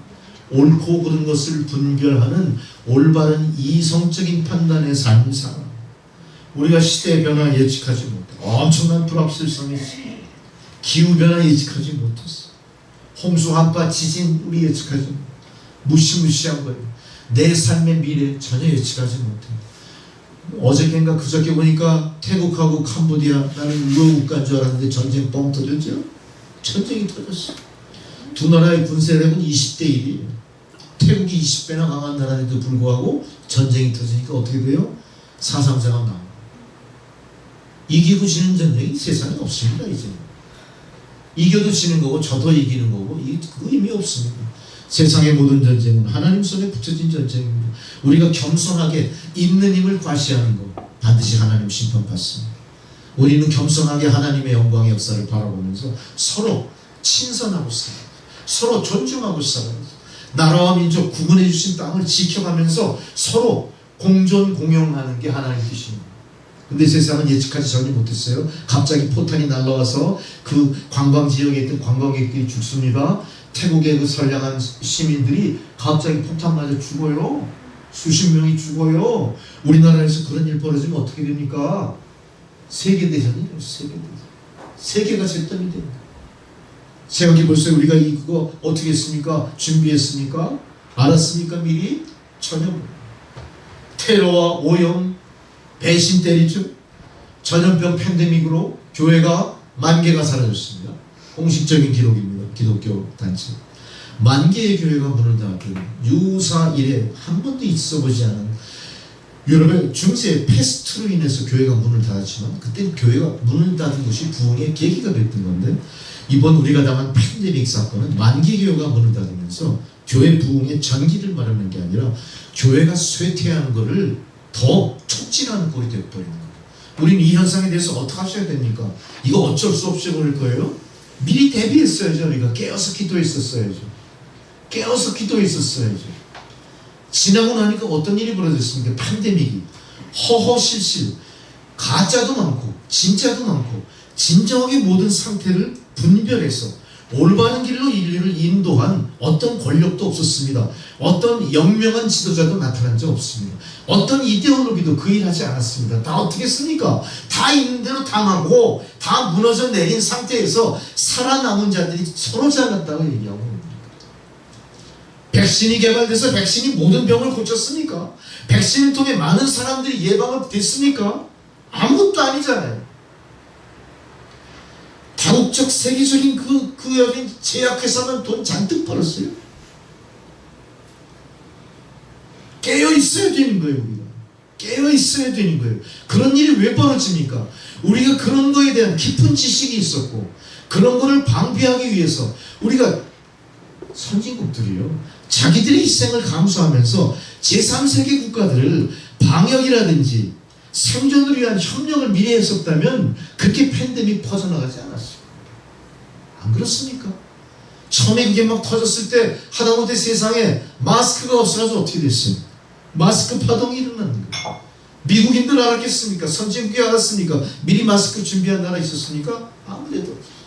B: 옳고 그른 것을 분별하는 올바른 이성적인 판단의 삶을 살아. 우리가 시대의 변화 예측하지 못해. 엄청난 불합실성이 기후변화 예측하지 못했어. 홍수, 한파, 지진 우리 예측하지 못해. 무시무시한 거예요. 내 삶의 미래 전혀 예측하지 못해. 어저께인가 그저께 보니까 태국하고 캄보디아 나는 우호국가인 줄 알았는데 전쟁 뻥 터졌죠? 전쟁이 터졌어. 두 나라의 군세력은 20대 1이에요. 태국이 20배나 강한 나라에도 불구하고 전쟁이 터지니까 어떻게 돼요? 사상자가 나와요. 이기고 지는 전쟁이 세상에 없습니다. 이제 이겨도 지는 거고 져도 이기는 거고 그 의미 없습니다. 세상의 모든 전쟁은 하나님 손에 붙여진 전쟁입니다. 우리가 겸손하게 있는 힘을 과시하는 것 반드시 하나님 심판받습니다. 우리는 겸손하게 하나님의 영광의 역사를 바라보면서 서로 친선하고 살아요. 서로 존중하고 살아요. 나라와 민족 구분해 주신 땅을 지켜가면서 서로 공존 공용하는 게 하나님 뜻입니다. 근데 세상은 예측하지 전혀 못했어요. 갑자기 포탄이 날라와서 그 관광지역에 있던 관광객들이 죽습니다. 태국의 그 선량한 시민들이 갑자기 포탄 맞아 죽어요. 수십 명이 죽어요. 우리나라에서 그런 일 벌어지면 어떻게 됩니까? 세계대전이에요. 세계대전. 세계가 잿더미 됩니다. 생각해보세요. 우리가 이거 어떻게 했습니까? 준비했습니까? 알았습니까? 미리? 전혀. 테러와 오염, 배신 때리죠. 전염병 팬데믹으로 교회가 10,000개가 사라졌습니다. 공식적인 기록입니다. 기독교 단체. 10,000개의 교회가 문을 닫았던 유사 이래 한 번도 있어보지 않은 유럽의 중세 패스트로 인해서 교회가 문을 닫았지만 그때 교회가 문을 닫은 것이 부흥의 계기가 됐던 건데 이번 우리가 당한 팬데믹 사건은 10,000개 교회가 문을 닫으면서 교회 부흥의 전기를 말하는 게 아니라 교회가 쇠퇴하는 것을 더 촉진하는 꼴이 되어버리는 거예요. 우리는 이 현상에 대해서 어떻게 하셔야 됩니까? 이거 어쩔 수 없이 그럴 거예요. 미리 대비했어야죠. 우리가 깨어서 기도했었어야죠. 깨어서 기도했었어야죠. 지나고 나니까 어떤 일이 벌어졌습니까? 팬데믹이 허허실실 가짜도 많고 진짜도 많고 진정하게 모든 상태를 분별해서 올바른 길로 인류를 인도한 어떤 권력도 없었습니다. 어떤 영명한 지도자도 나타난 적 없습니다. 어떤 이데올로기도 그 일하지 않았습니다. 다 어떻게 했습니까? 다 있는 대로 당하고 다 무너져 내린 상태에서 살아남은 자들이 서로 잘났다고 얘기하고 있습니다. 백신이 개발돼서 백신이 모든 병을 고쳤습니까? 백신을 통해 많은 사람들이 예방을 됐습니까? 아무것도 아니잖아요. 다국적 세계적인 그 여긴 제약회사만 돈 잔뜩 벌었어요. 깨어 있어야 되는 거예요. 우리가 깨어 있어야 되는 거예요. 그런 일이 왜 벌어집니까? 우리가 그런 거에 대한 깊은 지식이 있었고 그런 거를 방비하기 위해서 우리가 선진국들이요 자기들의 희생을 감수하면서 제3세계 국가들을 방역이라든지 생존을 위한 협력을 미리 했었다면 그렇게 팬데믹 퍼져나가지 않았어요. 안 그렇습니까? 처음에 그게 막 터졌을 때 하다못해 세상에 마스크가 없어서 어떻게 됐어요? 마스크 파동이 일어나는 거예요. 미국인들 알았겠습니까? 선진국이 알았습니까? 미리 마스크 준비한 나라 있었습니까? 아무데도 없어요.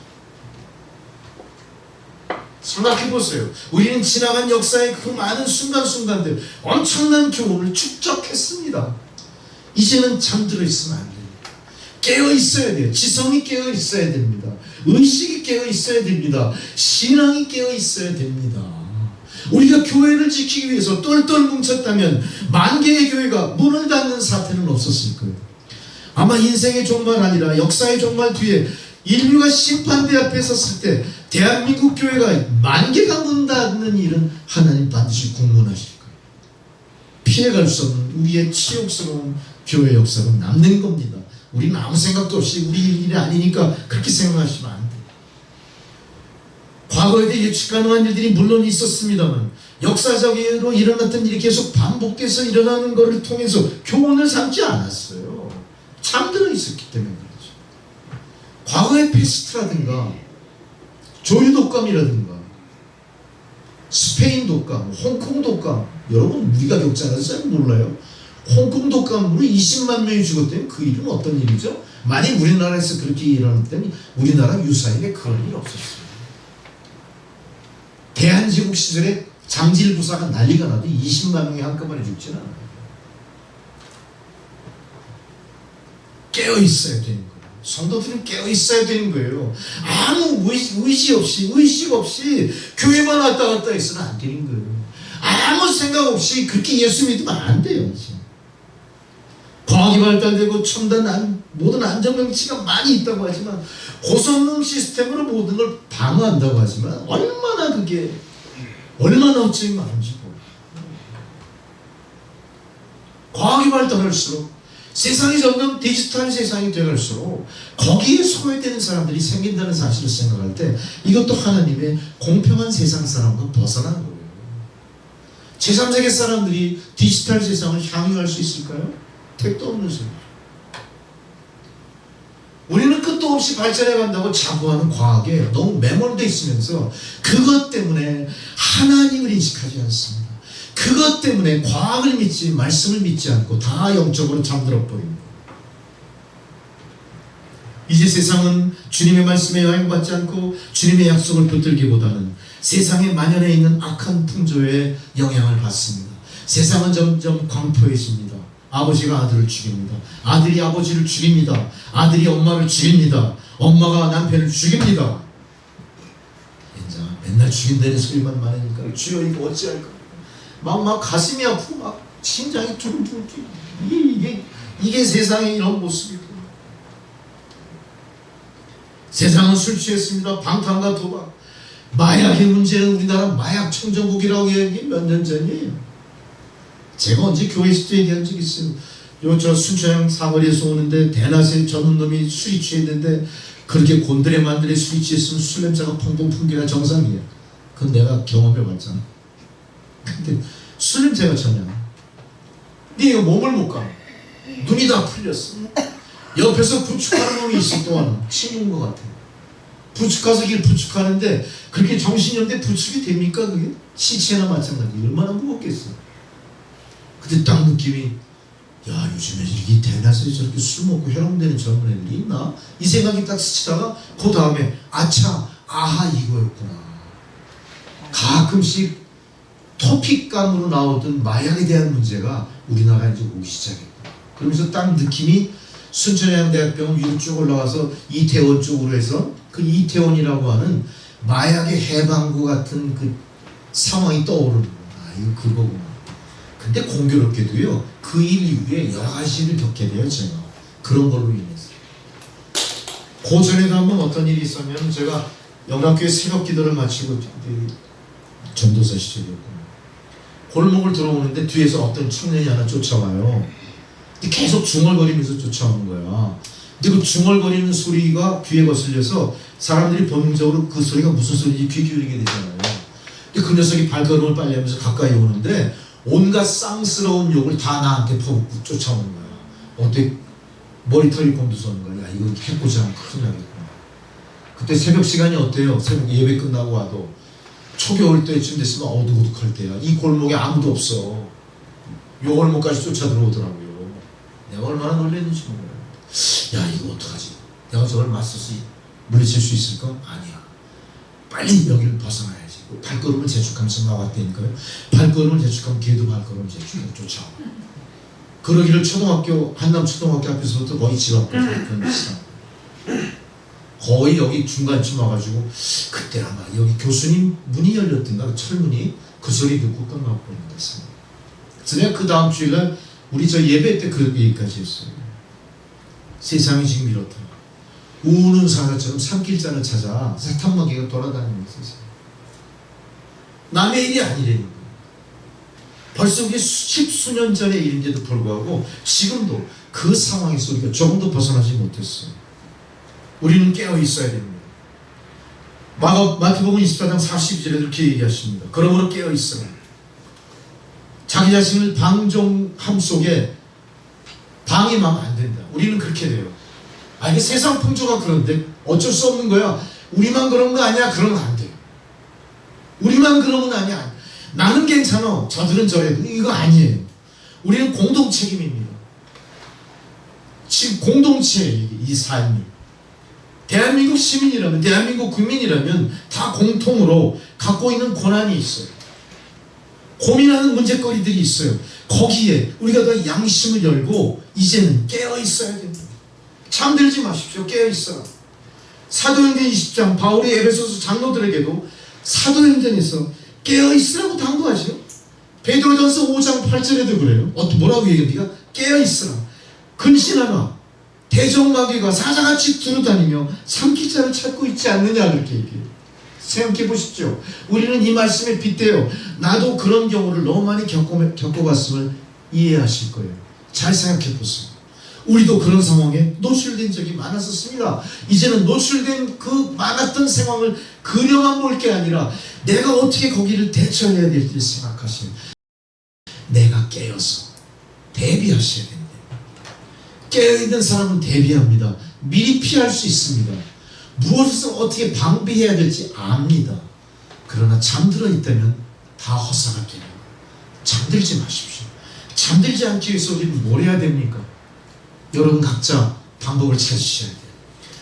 B: 생각해보세요. 우리는 지나간 역사의 그 많은 순간순간들 엄청난 교훈을 축적했습니다. 이제는 잠들어 있으면 안 돼요. 깨어 있어야 돼요. 지성이 깨어 있어야 됩니다. 의식이 깨어 있어야 됩니다. 신앙이 깨어 있어야 됩니다. 우리가 교회를 지키기 위해서 똘똘 뭉쳤다면 10,000개의 교회가 문을 닫는 사태는 없었을 거예요. 아마 인생의 종말 아니라 역사의 종말 뒤에 인류가 심판대 앞에 섰을 때 대한민국 교회가 10,000개가 문 닫는 일은 하나님 반드시 국문하실 거예요. 피해갈 수 없는 우리의 치욕스러운 교회 역사가 남는 겁니다. 우리는 아무 생각도 없이 우리 일이 아니니까 그렇게 생각하시면 안 돼요. 과거에 대해 예측 가능한 일들이 물론 있었습니다만 역사적으로 일어났던 일이 계속 반복돼서 일어나는 것을 통해서 교훈을 삼지 않았어요. 잠들어 있었기 때문에 그렇죠. 과거의 패스트라든가 조유독감이라든가 스페인 독감, 홍콩 독감 여러분 우리가 겪지 않았어요? 몰라요? 홍콩 독감으로 20만 명이 죽었다면 그 일은 어떤 일이죠? 만약 우리나라에서 그렇게 일어났다면 우리나라 유사일에 그런 일 없었어요. 대한제국 시절에 장질부사가 난리가 나도 20만 명이 한꺼번에 죽지는 않아요. 깨어 있어야 되는 거예요. 성도들은 깨어 있어야 되는 거예요. 아무 의식 없이 교회만 왔다 갔다 해서는 안 되는 거예요. 아무 생각 없이 그렇게 예수 믿으면 안 돼요. 과학이 발달되고 첨단 모든 안전장치가 많이 있다고 하지만 고성능 시스템으로 모든 걸 방어한다고 하지만 얼마나 어찌 많은지 과학이 발달할수록 세상이 점점 디지털 세상이 되갈수록 거기에 소외되는 사람들이 생긴다는 사실을 생각할 때 이것도 하나님의 공평한 세상 사람과 벗어난 거예요. 제3세계 사람들이 디지털 세상을 향유할 수 있을까요? 택도 없는 소리죠. 우리는 끝도 없이 발전해 간다고 자부하는 과학에 너무 매몰되어 있으면서 그것 때문에 하나님을 인식하지 않습니다. 그것 때문에 과학을 믿지 말씀을 믿지 않고 다 영적으로 잠들어 버립니다. 이제 세상은 주님의 말씀에 영향받지 않고 주님의 약속을 붙들기보다는 세상에 만연해 있는 악한 풍조에 영향을 받습니다. 세상은 점점 광포해집니다. 아버지가 아들을 죽입니다. 아들이 아버지를 죽입니다. 아들이 엄마를 죽입니다. 엄마가 남편을 죽입니다. 맨날 죽인다는 소리만 많으니까 주여 이거 어찌할까. 막 가슴이 아프고 막 심장이 두근두근 뛰고 이게 세상의 이런 모습이고. 세상은 술 취했습니다. 방탕과 도박, 마약의 문제는 우리나라 마약 청정국이라고 얘기 몇 년 전이에요. 제가 언제 교회에서도 얘기한 적 있어요. 저 순천향 사거리에서 오는데 대낮에 젊은 놈이 술이 취했는데 그렇게 곤드레 만드레 술이 취했으면 술 냄새가 펑펑 풍기가 정상이에요. 그건 내가 경험해 봤잖아. 근데 술 냄새가 전혀. 근데 이거 몸을 못 가. 눈이 다 풀렸어. 옆에서 부축하는 놈이 있어. 또 하나 친구인 것 같아. 부축해서 길 부축하는데 그렇게 정신이 없는데 부축이 됩니까 그게? 시체나 마찬가지. 얼마나 무겁겠어. 근데 딱 느낌이, 야 요즘에 이렇게 대낮에 저렇게 술 먹고 해롱되는 젊은 애들이 있나? 이 생각이 딱 스치다가 그 다음에 아차 아하 이거였구나. 가끔씩 토픽감으로 나오던 마약에 대한 문제가 우리나라에 이제 오기 시작했고, 그러면서 딱 느낌이 순천향대학병원 위로 쭉 올라가서 이태원 쪽으로 해서 그 이태원이라고 하는 마약의 해방구 같은 그 상황이 떠오르는 거야. 아 이거 그거구나. 근데 공교롭게도요 그 일 이후에 여러 가지 일을 겪게 돼요. 제가 그런 걸로 인해서. 그 전에도 한번 어떤 일이 있었냐면, 제가 영락교회 새벽 기도를 마치고 전도사 시절이었고 골목을 들어오는데 뒤에서 어떤 청년이 하나 쫓아와요. 근데 계속 중얼거리면서 쫓아오는 거야. 근데 그 중얼거리는 소리가 귀에 거슬려서 사람들이 본능적으로 그 소리가 무슨 소리인지 귀 기울이게 되잖아요. 근데 그 녀석이 발걸음을 빨리 하면서 가까이 오는데 온갖 쌍스러운 욕을 다 나한테 퍼붓고 쫓아오는 거야. 어떻게 머리털이 곤두서는 거야. 야 이거 해보지 않으면 큰일 나겠구나. 그때 새벽 시간이 어때요? 새벽 예배 끝나고 와도 초겨울 때쯤 됐으면 어둑어둑할 때야. 이 골목에 아무도 없어. 요 골목까지 쫓아 들어오더라고요. 내가 얼마나 놀랐는지 몰라요. 야 이거 어떡하지? 내가 저걸 맞서서 물리칠 수 있을까? 아니야. 빨리 여기를 벗어나야지. 발걸음을 재촉하면서 나왔다니까요. 발걸음을 재촉하면 걔도 발걸음을 재촉하고 쫓아와. 그러기를 초등학교 한남 초등학교 앞에서부터 거의 집 앞까지 그런 비슷한. 거의 여기 중간쯤 와가지고 그때 아마 여기 교수님 문이 열렸던가 철문이 그 소리 듣고 끝나고 그런 거였어요. 그래서 내가 그 다음 주일날 우리 저 예배 때 그 얘기까지 했어요. 세상이 지금 이렇다. 우는 사자처럼 산길자를 찾아 세탁마귀가 돌아다니는 세상. 남의 일이 아니라는 거예요. 벌써 그게 십수년 전의 일인데도 불구하고 지금도 그 상황에서 우리가 조금도 벗어나지 못했어요. 우리는 깨어 있어야 됩니다. 마태복음 24장 42절에 이렇게 얘기하십니다. 그러므로 깨어 있어라. 자기 자신을 방종함 속에 방임하면 안 된다. 우리는 그렇게 돼요. 아 이게 세상 풍조가 그런데 어쩔 수 없는 거야. 우리만 그런 거 아니야? 그러면 안 돼. 우리만 그러면 아니야. 나는 괜찮아. 저들은 저래도 이거 아니에요. 우리는 공동 책임입니다. 지금 공동체예요. 이 삶이. 대한민국 시민이라면, 대한민국 국민이라면 다 공통으로 갖고 있는 고난이 있어요. 고민하는 문제거리들이 있어요. 거기에 우리가 더 양심을 열고 이제는 깨어 있어야 됩니다. 잠들지 마십시오. 깨어 있어라. 사도행전 20장 바울이 에베소서 장로들에게도 사도행전에서 깨어 있으라고 당부하죠. 베드로전서 5장 8절에도 그래요. 뭐라고 얘기합니까? 깨어 있으라. 근신하라. 대적마귀가 사자같이 두루다니며 삼키자를 찾고 있지 않느냐 그렇게 얘기해요. 생각해 보십시오. 우리는 이 말씀에 빗대어 나도 그런 경우를 너무 많이 겪어봤음을 이해하실 거예요. 잘 생각해 보세요. 우리도 그런 상황에 노출된 적이 많았었습니다. 이제는 노출된 그 많았던 상황을 그려만 볼 게 아니라 내가 어떻게 거기를 대처해야 될지 생각하세요. 내가 깨어서 대비하셔야 됩니다. 깨어있는 사람은 대비합니다. 미리 피할 수 있습니다. 무엇을 어떻게 방비해야 될지 압니다. 그러나 잠들어 있다면 다 헛사가 되는 거예요. 잠들지 마십시오. 잠들지 않기 위해서 우리는 뭘 해야 됩니까? 여러분 각자 방법을 찾으셔야 돼요.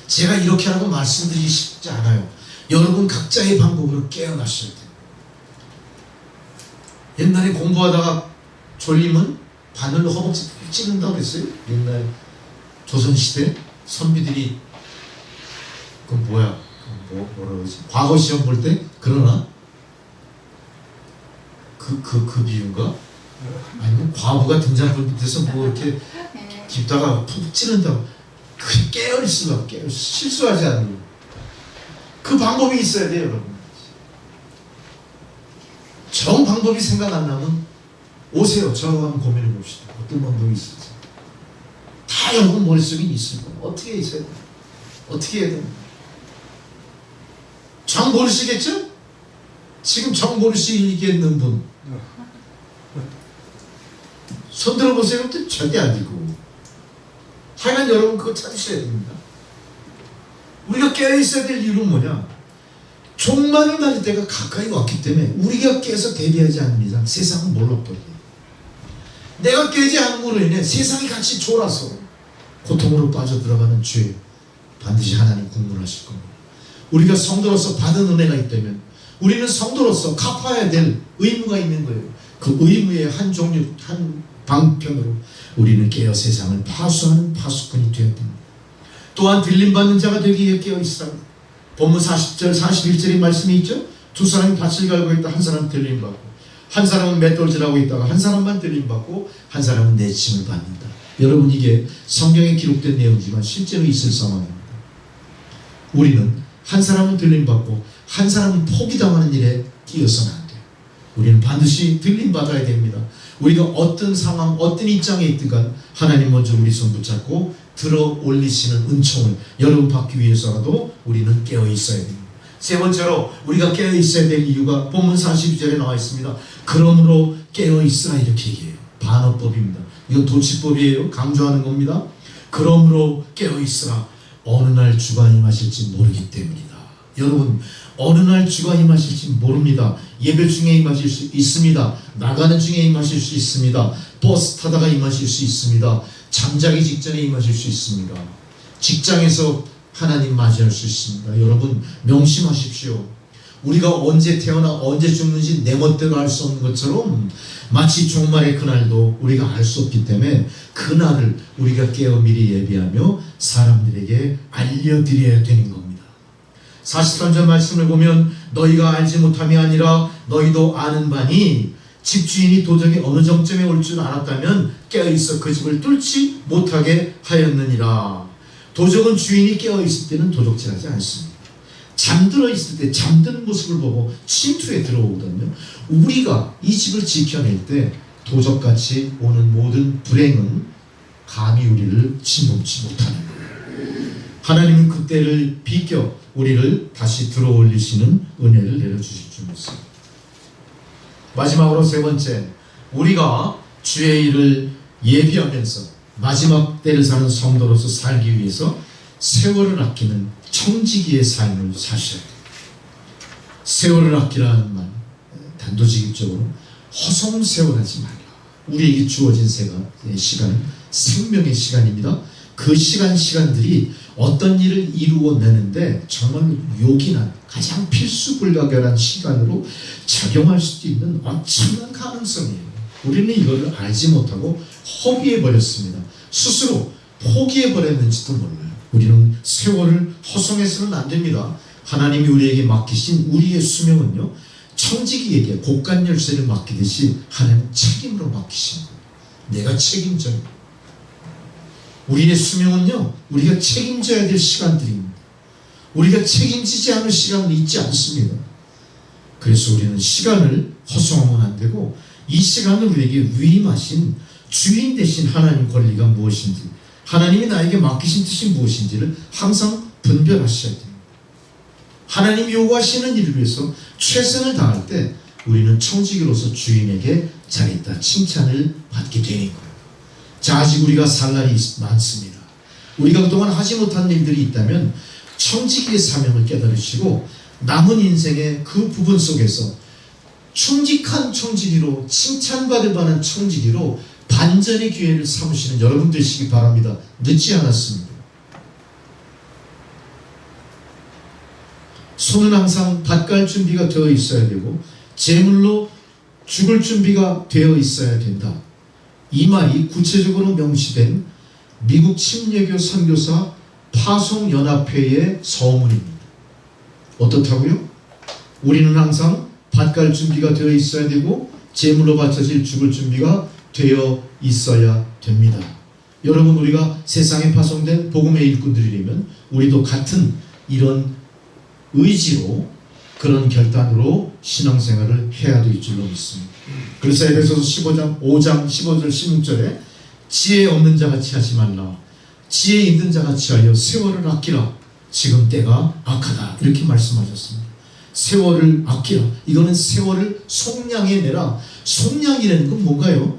B: 제가 이렇게 하라고 말씀드리기 쉽지 않아요. 여러분 각자의 방법으로 깨어나셔야 돼요. 옛날에 공부하다가 졸리면 바늘로 허벅지 찌른다고 그랬어요. 옛날 조선시대 선비들이 그 뭐야 뭐라 그러지? 과거 시험 볼 때 그러나 그 비유인가? 아니면 과부가 등잔불 밑에서 뭐 이렇게 깁다가 푹 찌른다고 그 깨어있으려고 실수하지 않는 그 방법이 있어야 돼요, 여러분. 정 방법이 생각 안 나면 오세요. 저하고 한번 고민해 봅시다. 어떤 방법이 있을지. 다 여러분 머릿속에 있을 거예요. 어떻게 있어야 돼요? 어떻게 해야 돼요? 정 모르시겠죠? 지금 정 모르시겠는 분 손 들어보세요. 또 절대 안 되고. 하여간 여러분 그거 찾으셔야 됩니다. 우리가 깨어있어야 될 이유는 뭐냐? 종말을 맞을 때가 가까이 왔기 때문에 우리가 깨서 대비하지 않는 이상 세상은 몰라버려요. 내가 깨지 않음으로 인해 세상이 같이 졸아서 고통으로 빠져들어가는 죄 반드시 하나님 국문하실 겁니다. 우리가 성도로서 받은 은혜가 있다면 우리는 성도로서 갚아야 될 의무가 있는 거예요. 그 의무의 한 종류, 한 방편으로 우리는 깨어 세상을 파수하는 파수꾼이 되어야 됩니다. 또한 들림받는 자가 되기 위해 깨어있으라. 본문 40절 41절의 말씀이 있죠. 두 사람이 밭을 갈고 있다. 한 사람은 들림받고 한 사람은 맷돌질하고 있다가 한 사람만 들림받고 한 사람은 내침을 받는다. 여러분 이게 성경에 기록된 내용이지만 실제로 있을 상황입니다. 우리는 한 사람은 들림받고 한 사람은 포기당하는 일에 끼어서는 안 돼요. 우리는 반드시 들림받아야 됩니다. 우리가 어떤 상황, 어떤 입장에 있든간 하나님 먼저 우리 손 붙잡고 들어 올리시는 은총을 여러분 받기 위해서라도 우리는 깨어 있어야 됩니다. 세 번째로 우리가 깨어 있어야 될 이유가 본문 42절에 나와 있습니다. 그러므로 깨어 있으라 이렇게 얘기해요. 반어법입니다. 이건 도치법이에요. 강조하는 겁니다. 그러므로 깨어 있으라. 어느 날 주가 임하실지 모르기 때문이다. 여러분 어느 날 주가 임하실지 모릅니다. 예배 중에 임하실 수 있습니다. 나가는 중에 임하실 수 있습니다. 버스 타다가 임하실 수 있습니다. 잠자기 직전에 임하실 수 있습니다. 직장에서 하나님 맞이할 수 있습니다. 여러분 명심하십시오. 우리가 언제 태어나 언제 죽는지 내 멋대로 알 수 없는 것처럼 마치 종말의 그날도 우리가 알 수 없기 때문에 그날을 우리가 깨어 미리 예비하며 사람들에게 알려드려야 되는 겁니다. 43절 말씀을 보면 너희가 알지 못함이 아니라 너희도 아는 바니 집주인이 도적이 어느 정점에 올 줄 알았다면 깨어있어 그 집을 뚫지 못하게 하였느니라. 도적은 주인이 깨어있을 때는 도적질하지 않습니다. 잠들어 있을 때 잠드는 모습을 보고 침투에 들어오거든요. 우리가 이 집을 지켜낼 때 도적같이 오는 모든 불행은 감히 우리를 침범치 못하는 거예요. 하나님은 그때를 비껴 우리를 다시 들어올리시는 은혜를 내려주실 줄 믿습니다. 마지막으로 세 번째, 우리가 주의 일을 예비하면서 마지막 때를 사는 성도로서 살기 위해서 세월을 아끼는 청지기의 삶을 사셔야 돼요. 세월을 아끼라는 말, 단도직입적으로 허송세월하지 말라. 우리에게 주어진 시간은 생명의 시간입니다. 그 시간들이 어떤 일을 이루어내는데 정말 요긴한 가장 필수불가결한 시간으로 작용할 수도 있는 엄청난 가능성이에요. 우리는 이걸 알지 못하고 허비해버렸습니다. 스스로 포기해버렸는지도 몰라요. 우리는 세월을 허송해서는 안 됩니다. 하나님이 우리에게 맡기신 우리의 수명은요, 청지기에게 곡간 열쇠를 맡기듯이 하나님 책임으로 맡기신 거예요. 내가 책임져요. 우리의 수명은요, 우리가 책임져야 될 시간들입니다. 우리가 책임지지 않을 시간은 있지 않습니다. 그래서 우리는 시간을 허송하면 안 되고 이 시간을 우리에게 위임하신 주인 되신 하나님 권리가 무엇인지, 하나님이 나에게 맡기신 뜻이 무엇인지를 항상 분별하셔야 됩니다. 하나님이 요구하시는 일을 위해서 최선을 다할 때 우리는 청지기로서 주인에게 잘했다 칭찬을 받게 되는 거예요. 자, 아직 우리가 살 날이 많습니다. 우리가 그동안 하지 못한 일들이 있다면 청지기의 사명을 깨달으시고 남은 인생의 그 부분 속에서 충직한 청지기로, 칭찬받을 만한 청지기로 반전의 기회를 삼으시는 여러분 되시기 바랍니다. 늦지 않았습니다. 손은 항상 밭갈 준비가 되어 있어야 되고 제물로 죽을 준비가 되어 있어야 된다. 이 말이 구체적으로 명시된 미국 침례교 선교사 파송연합회의 서문입니다. 어떻다고요? 우리는 항상 밭갈 준비가 되어 있어야 되고 제물로 바쳐질 죽을 준비가 되어 있어야 됩니다. 여러분, 우리가 세상에 파송된 복음의 일꾼들이라면 우리도 같은 이런 의지로 그런 결단으로 신앙생활을 해야 될 줄로 믿습니다. 그래서 에베소서 5장 15절 16절에 지혜 없는 자같이 하지 말라. 지혜 있는 자같이 하여 세월을 아끼라. 지금 때가 악하다. 이렇게 말씀하셨습니다. 세월을 아끼라. 이거는 세월을 속량해내라. 속량이라는 건 뭔가요?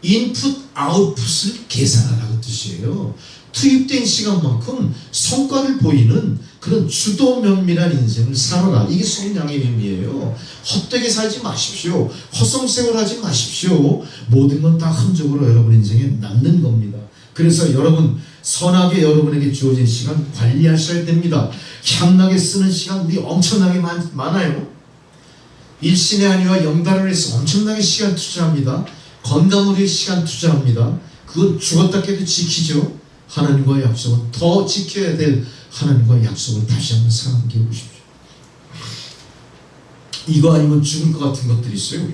B: 인풋, 아웃풋을 계산하라는 뜻이에요. 투입된 시간만큼 성과를 보이는 그런 주도 면밀한 인생을 살아라. 이게 속량의 의미예요. 헛되게 살지 마십시오. 헛성생활하지 마십시오. 모든 건 다 흔적으로 여러분 인생에 남는 겁니다. 그래서 여러분, 선하게 여러분에게 주어진 시간 관리하셔야 됩니다. 향나게 쓰는 시간 우리 엄청나게 많아요. 일신의 한이와 영달을 해서 엄청나게 시간 투자합니다. 건강을 위해 시간 투자합니다. 그건 죽었다 깨도 지키죠. 하나님과의 약속은 더 지켜야 될 하나님과의 약속을 다시 한번 생각해 보십시오. 이거 아니면 죽을 것 같은 것들이 있어요.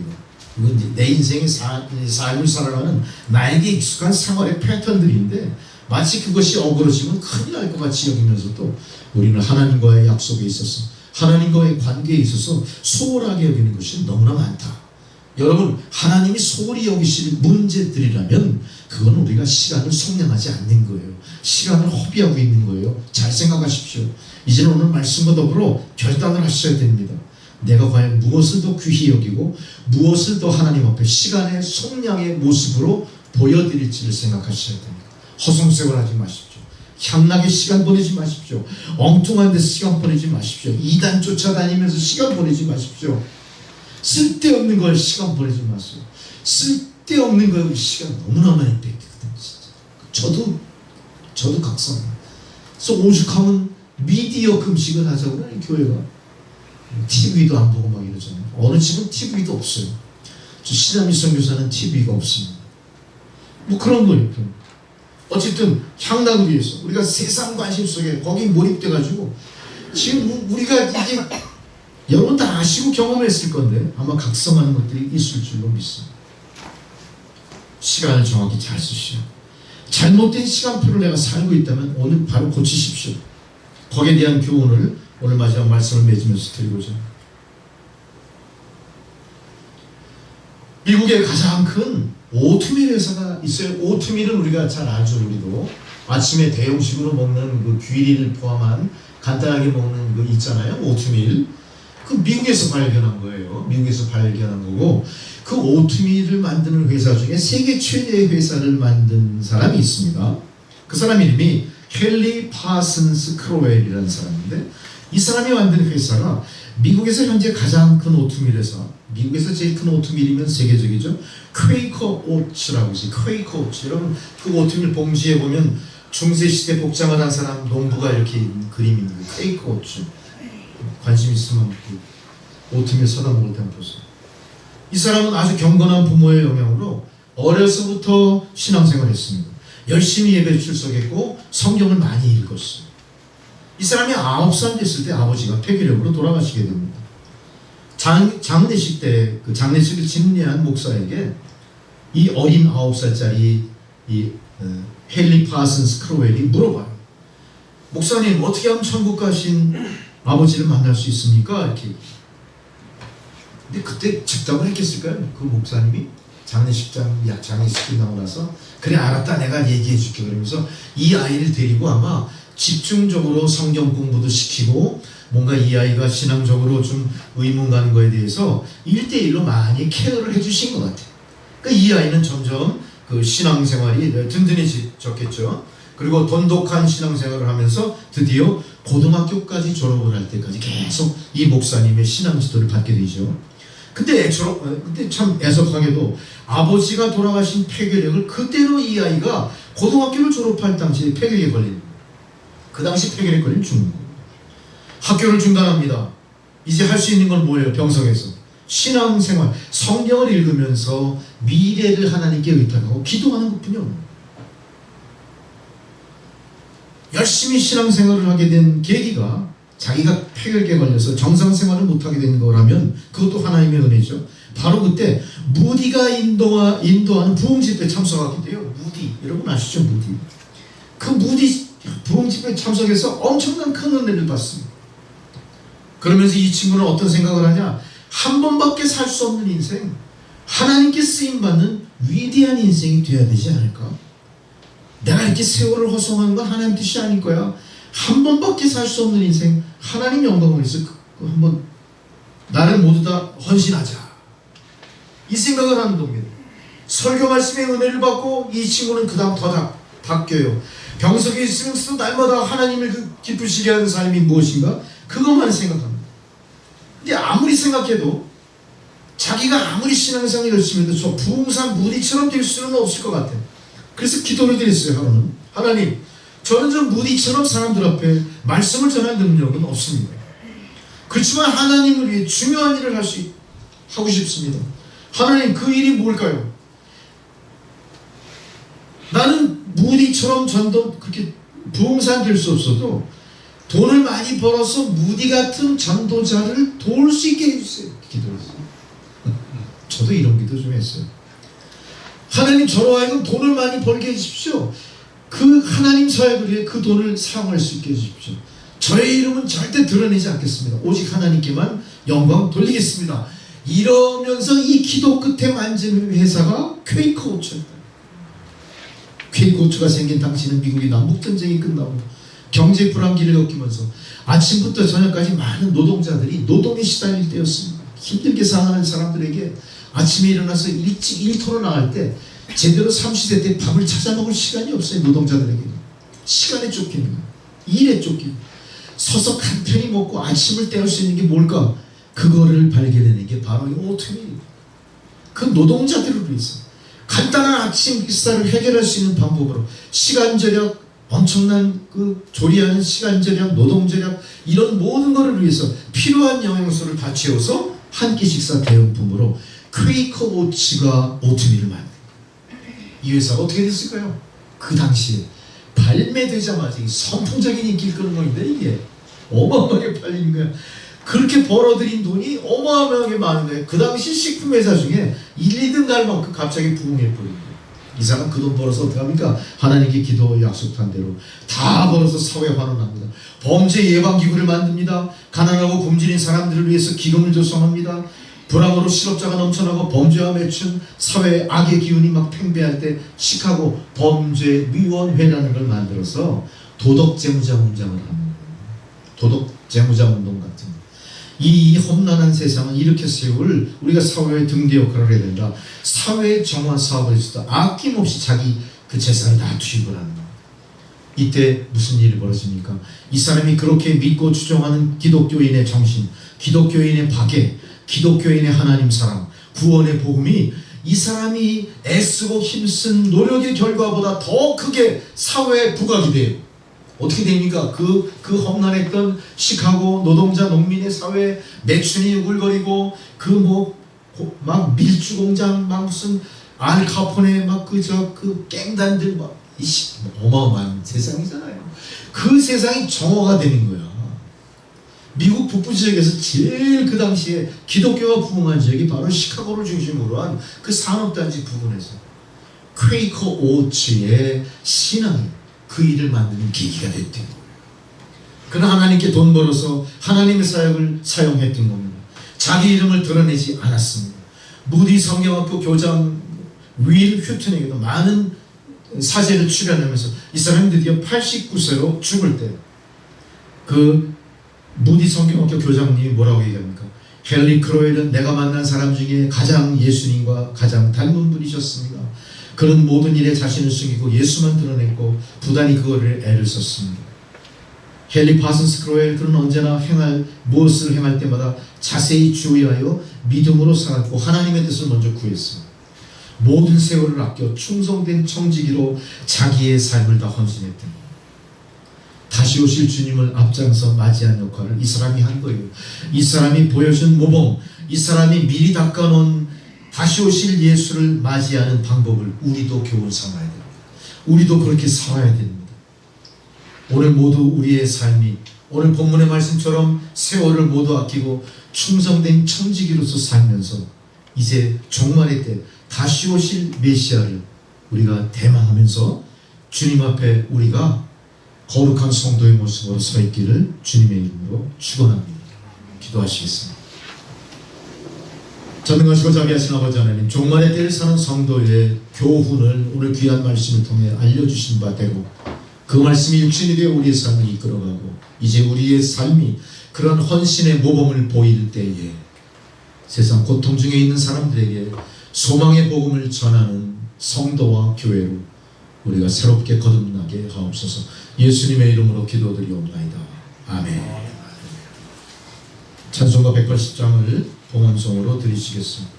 B: 이건 이제 내 인생의 삶을 살아가는 나에게 익숙한 생활의 패턴들인데 마치 그것이 어그러지면 큰일 날 것 같이 여기면서도 우리는 하나님과의 약속에 있어서 하나님과의 관계에 있어서 소홀하게 여기는 것이 너무나 많다. 여러분, 하나님이 소홀히 여기실 문제들이라면 그건 우리가 시간을 속량하지 않는 거예요. 시간을 허비하고 있는 거예요. 잘 생각하십시오. 이제는 오늘 말씀과 더불어 결단을 하셔야 됩니다. 내가 과연 무엇을 더 귀히 여기고 무엇을 더 하나님 앞에 시간의 속량의 모습으로 보여드릴지를 생각하셔야 됩니다. 허송세월하지 마십시오. 향나게 시간 보내지 마십시오. 엉뚱한 데서 시간 보내지 마십시오. 이단 쫓아다니면서 시간 보내지 마십시오. 쓸데없는 걸 시간 보내지 마세요. 쓸데없는 걸 시간 너무나 많이 뺏기거든요. 진짜. 저도 각성합니다. 그래서 오죽하면 미디어 금식을 하자고 그래요, 교회가. TV도 안 보고 막 이러잖아요. 어느 집은 TV도 없어요. 저 신하미 선교사는 TV가 없습니다. 뭐 그런 거예요. 어쨌든 향락을 위해서 우리가 세상 관심 속에 거기 몰입돼가지고 지금 우리가 이제 여러분 다 아시고 경험했을 건데 아마 각성하는 것들이 있을 줄로 믿습니다. 시간을 정확히 잘 쓰시오. 잘못된 시간표를 내가 살고 있다면 오늘 바로 고치십시오. 거기에 대한 교훈을 오늘 마지막 말씀을 맺으면서 드리고자 합니다. 미국에 가장 큰 오트밀 회사가 있어요. 오트밀은 우리가 잘 알죠. 우리도 아침에 대용식으로 먹는 그 귀리를 포함한 간단하게 먹는 거 있잖아요. 오트밀. 그 미국에서 발견한 거예요. 미국에서 발견한 거고 그 오트밀을 만드는 회사 중에 세계 최대의 회사를 만든 사람이 있습니다. 그 사람 이름이 헨리 파슨스 크로웰이라는 사람인데 이 사람이 만든 회사가 미국에서 현재 가장 큰 오트밀 회사, 미국에서 제일 큰 오트밀이면 세계적이죠. 퀘이커 오츠라고 있어요. 퀘이커 오츠. 여러분 그 오트밀 봉지에 보면 중세시대 복장을 한 사람 농부가 이렇게 그림이 있는 거예요. 퀘이커 오츠. 관심 있으면 오트밀 사다 먹을 때 한번 보세요. 이 사람은 아주 경건한 부모의 영향으로 어려서부터 신앙생활을 했습니다. 열심히 예배 출석했고 성경을 많이 읽었어요. 이 사람이 9살 됐을 때 아버지가 폐결핵으로 돌아가시게 됩니다. 장례식 때 그 장례식을 집례한 목사에게 이 어린 9살짜리 이 헨리 파슨스 크로웰이 물어봐요. 목사님 어떻게 하면 천국 가신 아버지를 만날 수 있습니까? 이렇게. 근데 그때 즉답을 했겠을까요? 그 목사님이 장례식 끝나고 나서 그래 알았다 내가 얘기해 줄게 그러면서 이 아이를 데리고 아마 집중적으로 성경 공부도 시키고 뭔가 이 아이가 신앙적으로 좀 의문 가는 거에 대해서 1대1로 많이 케어를 해주신 것 같아요. 그러니까 이 아이는 점점 그 신앙생활이 든든해졌겠죠. 그리고 돈독한 신앙생활을 하면서 드디어 고등학교까지 졸업을 할 때까지 계속 이 목사님의 신앙 지도를 받게 되죠. 근데 참 애석하게도 아버지가 돌아가신 폐결핵을 그대로 이 아이가 고등학교를 졸업할 당시에 폐결핵에 걸린 거예요. 그 당시 폐결핵 걸린 죽는 거예요. 학교를 중단합니다. 이제 할 수 있는 건 뭐예요? 병석에서 신앙생활, 성경을 읽으면서 미래를 하나님께 의탁하고 기도하는 것뿐이요. 열심히 신앙생활을 하게 된 계기가 자기가 폐결계에 걸려서 정상생활을 못하게 된 거라면 그것도 하나님의 은혜죠. 바로 그때 무디가 인도하는 부흥집회에 참석하게 돼요. 무디, 여러분 아시죠? 무디. 그 무디 부흥집회에 참석해서 엄청난 큰 은혜를 받습니다. 그러면서 이 친구는 어떤 생각을 하냐? 한 번밖에 살 수 없는 인생, 하나님께 쓰임받는 위대한 인생이 되어야 되지 않을까? 내가 이렇게 세월을 허송하는 건 하나님 뜻이 아닐 거야. 한 번밖에 살 수 없는 인생, 하나님 영광을 위해서 한번 나를 모두 다 헌신하자, 이 생각을 하는 겁니다. 설교 말씀의 은혜를 받고 이 친구는 그 다음 더 바뀌어요. 병석에 있으면서도 날마다 하나님을 기쁘시게 하는 삶이 무엇인가? 그것만 생각합니다. 근데 아무리 생각해도 자기가 아무리 신앙생활 열심히 해도 저 부흥산 무디처럼 될 수는 없을 것 같아요. 그래서 기도를 드렸어요. 하나님, 저는 좀 무디처럼 사람들 앞에 말씀을 전할 능력은 없습니다. 그렇지만 하나님을 위해 중요한 일을 하고 싶습니다. 하나님, 그 일이 뭘까요? 나는 무디처럼 전도 그렇게 부흥산 될 수 없어도 돈을 많이 벌어서 무디 같은 전도자를 도울 수 있게 해주세요. 기도했어요. 저도 이런 기도 좀 했어요. 하나님, 저로 하여금 돈을 많이 벌게 해주십시오. 그 하나님 사역을 위해 그 돈을 사용할 수 있게 해주십시오. 저의 이름은 절대 드러내지 않겠습니다. 오직 하나님께만 영광 돌리겠습니다. 이러면서 이 기도 끝에 만진 회사가 퀘이커 오츠였다. 퀘이커 오츠가 생긴 당시는 미국이 남북전쟁이 끝나고 경제 불황기를 겪으면서 아침부터 저녁까지 많은 노동자들이 노동에 시달릴 때였습니다. 힘들게 사는 사람들에게 아침에 일어나서 일찍 일터로 나갈 때 제대로 삼시세 때 밥을 찾아 먹을 시간이 없어요. 노동자들에게는 시간에 쫓깁니다. 일에 쫓깁니다. 서서 간편히 먹고 아침을 때울 수 있는 게 뭘까? 그거를 발견해낸 게 바로 이 오트밀입니다. 그 노동자들을 위해서 간단한 아침 식사를 해결할 수 있는 방법으로 시간 절약, 엄청난 그 조리하는 시간 절약, 노동 절약, 이런 모든 것을 위해서 필요한 영양소를 다 채워서 한 끼 식사 대용품으로 퀘이커 오츠가 오트밀을 만듭니다. 이 회사가 어떻게 됐을까요? 그 당시에 발매되자마자 선풍적인 인기를 끄는 건데 이게 어마어마하게 팔리는 거야. 그렇게 벌어들인 돈이 어마어마하게 많은 거예요. 그 당시 식품회사 중에 1, 2등 갈 만큼 갑자기 부흥해버린 거예요. 이 사람 그 돈 벌어서 어떻게 합니까? 하나님께 기도 약속한 대로 다 벌어서 사회 환원합니다. 범죄 예방기구를 만듭니다. 가난하고 굶주린 사람들을 위해서 기금을 조성합니다. 불황으로 실업자가 넘쳐나고 범죄와 맺힌 사회의 악의 기운이 막 팽배할 때 시카고 범죄위원회라는 걸 만들어서 도덕재무자 운동을 합니다. 도덕재무자 운동 같은 거. 이 험난한 세상을 이렇게 세울 우리가 사회의 등대 역할을 해야 된다. 사회 정화 사업을 했을 때 아낌없이 자기 그 재산을 다 투입을 하는 겁니다. 이때 무슨 일이 벌어집니까? 이 사람이 그렇게 믿고 추종하는 기독교인의 정신, 기독교인의 박애, 기독교인의 하나님 사랑, 구원의 복음이 이 사람이 애쓰고 힘쓴 노력의 결과보다 더 크게 사회에 부각이 돼요. 어떻게 됩니까? 그 험난했던 시카고 노동자 농민의 사회, 매춘이 우글거리고 막 밀주 공장, 막 무슨 알카포네 막 그 갱단들 막 어마어마한 세상이잖아요. 그 세상이 정화가 되는 거야. 미국 북부 지역에서 제일 그 당시에 기독교가 부흥한 지역이 바로 시카고를 중심으로 한 그 산업단지 부근에서 퀘이커 오츠의 신앙이 그 일을 만드는 계기가 됐던 거예요. 그는 하나님께 돈 벌어서 하나님의 사역을 사용했던 겁니다. 자기 이름을 드러내지 않았습니다. 무디 성경학교 교장 윌 휴튼에게도 많은 사제를 출연하면서 이 사람이 드디어 89세로 죽을 때 그 무디 성경학교 교장님이 뭐라고 얘기합니까? 헨리 크로웰은 내가 만난 사람 중에 가장 예수님과 가장 닮은 분이셨습니다. 그는 모든 일에 자신을 숨기고 예수만 드러냈고 부단히 그거를 애를 썼습니다. 헨리 파슨스 크로웰, 그는 언제나 무엇을 행할 때마다 자세히 주의하여 믿음으로 살았고 하나님의 뜻을 먼저 구했습니다. 모든 세월을 아껴 충성된 청지기로 자기의 삶을 다 헌신했던 겁니다. 다시 오실 주님을 앞장서 맞이한 역할을 이 사람이 한 거예요. 이 사람이 보여준 모범, 이 사람이 미리 닦아놓은 다시 오실 예수를 맞이하는 방법을 우리도 교훈 삼아야 됩니다. 우리도 그렇게 살아야 됩니다. 오늘 모두 우리의 삶이 오늘 본문의 말씀처럼 세월을 모두 아끼고 충성된 청지기로서 살면서 이제 종말의 때 다시 오실 메시아를 우리가 대망하면서 주님 앞에 우리가 거룩한 성도의 모습으로 서 있기를 주님의 이름으로 축원합니다. 기도하시겠습니다. 전능하시고 자비하신 아버지 하나님, 종말의 때를 사는 성도의 교훈을 오늘 귀한 말씀을 통해 알려주신 바 되고 그 말씀이 육신이 되어 우리의 삶을 이끌어가고 이제 우리의 삶이 그런 헌신의 모범을 보일 때에 세상 고통 중에 있는 사람들에게 소망의 복음을 전하는 성도와 교회로 우리가 새롭게 거듭나게 하옵소서. 예수님의 이름으로 기도드리옵나이다. 아멘. 찬송가 180장을 봉헌송으로 드리시겠습니다.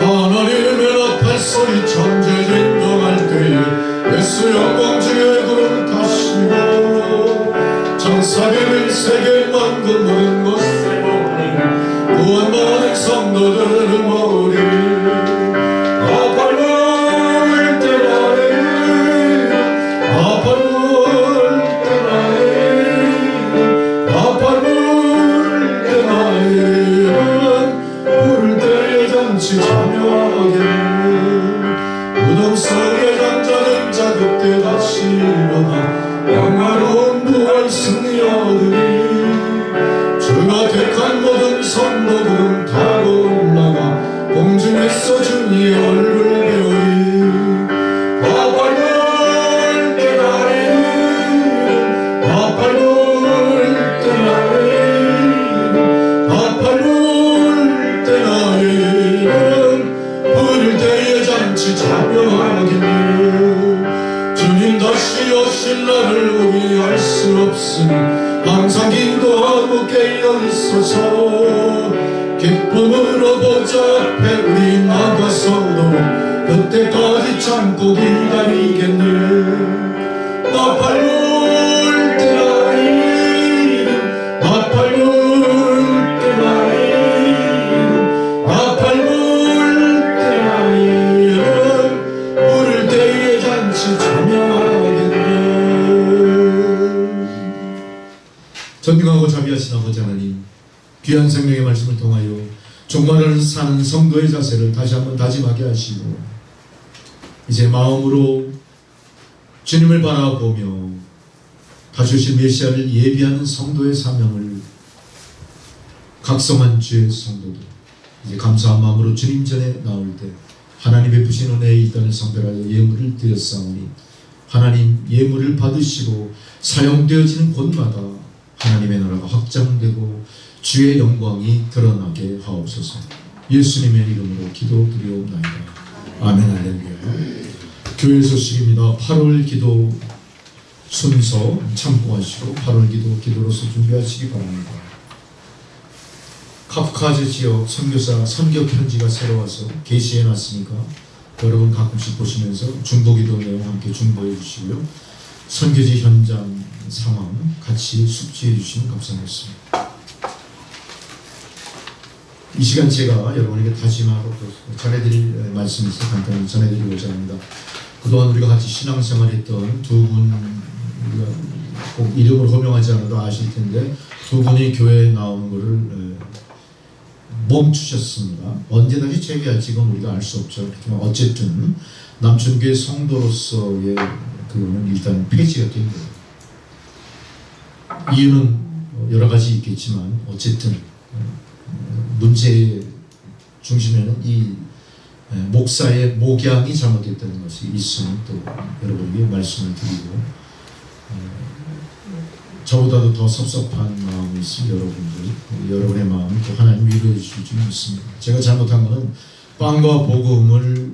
A: 하나님의 앞에 소리 천재 진동할 때에 예수 영광 주의 구름 타시고 천사들을 세계 만든 모든 곳에 모으니 구원받은 성도들을 모으리. 아파울 때나에 아파울 때나에 아파울 때나에 부를 때에 잔치 참여하게 무덤 속에 잠자는 자 그때 다시 일어나 영화로운 부활 승리 얻으리. 주가 택한 모든 성도들은 타고 올라가 공중에서 주님의 얼굴 배우리. 아파울 때나에 아파울 때나에 아파울 때나에는 부를 때에 잔치 참여하기를. 주님 다시 오실 날을 우리 알 수 없으니 항상 기도하고 깨어 있어서 기쁨으로 보좌 앞에 우리 나가서도 그때까지 참고 기다리겠네. 아파울 때나에 아파울 때나에 아파울 때나에 부를 때에 잔치 참여하겠네.
B: 전능하고 자비하신 아버지 하나님, 귀한 생명의 말씀을 통하여 종말을 사는 성도의 자세를 다시 한번 다짐하게 하시고 이제 마음으로 주님을 바라보며 다시 오실 메시아를 예비하는 성도의 사명을 각성한 주의 성도들 이제 감사한 마음으로 주님 전에 나올 때 하나님 베푸신 은혜에 이 땅을 성별하여 예물을 드렸사오니 하나님 예물을 받으시고 사용되어지는 곳마다 하나님의 나라가 확장되고 주의 영광이 드러나게 하옵소서. 예수님의 이름으로 기도드리옵나이다. 아멘. 할렐루야. 교회 소식입니다. 8월 기도 순서 참고하시고 8월 기도로서 준비하시기 바랍니다. 카프카즈 지역 선교사 선교 편지가 새로 와서 게시해 놨으니까 여러분 가끔씩 보시면서 중보기도 내용 함께 중보해 주시고요. 선교지 현장 상황 같이 숙지해 주시면 감사하겠습니다. 이 시간 제가 여러분에게 다짐하고 전해드릴 말씀이 있어 간단히 전해드리고자 합니다. 그동안 우리가 같이 신앙생활했던 두 분, 우리가 꼭 이름을 호명하지 않아도 아실 텐데 두 분이 교회에 나오는 것을 멈추셨습니다. 언제 다시 재개할지는 우리가 알 수 없죠. 그렇지만 어쨌든 남천교회 성도로서의 그거는 일단 폐지가 된 거예요. 이유는 여러 가지 있겠지만 어쨌든 문제의 중심에는 이 목사의 목양이 잘못됐다는 것이 있으면 또 여러분에게 말씀을 드리고 저보다도 더 섭섭한 마음이 있으면 여러분의 마음을 또 하나님 위로해 주실 줄 믿습니다. 제가 잘못한 것은 빵과 복음을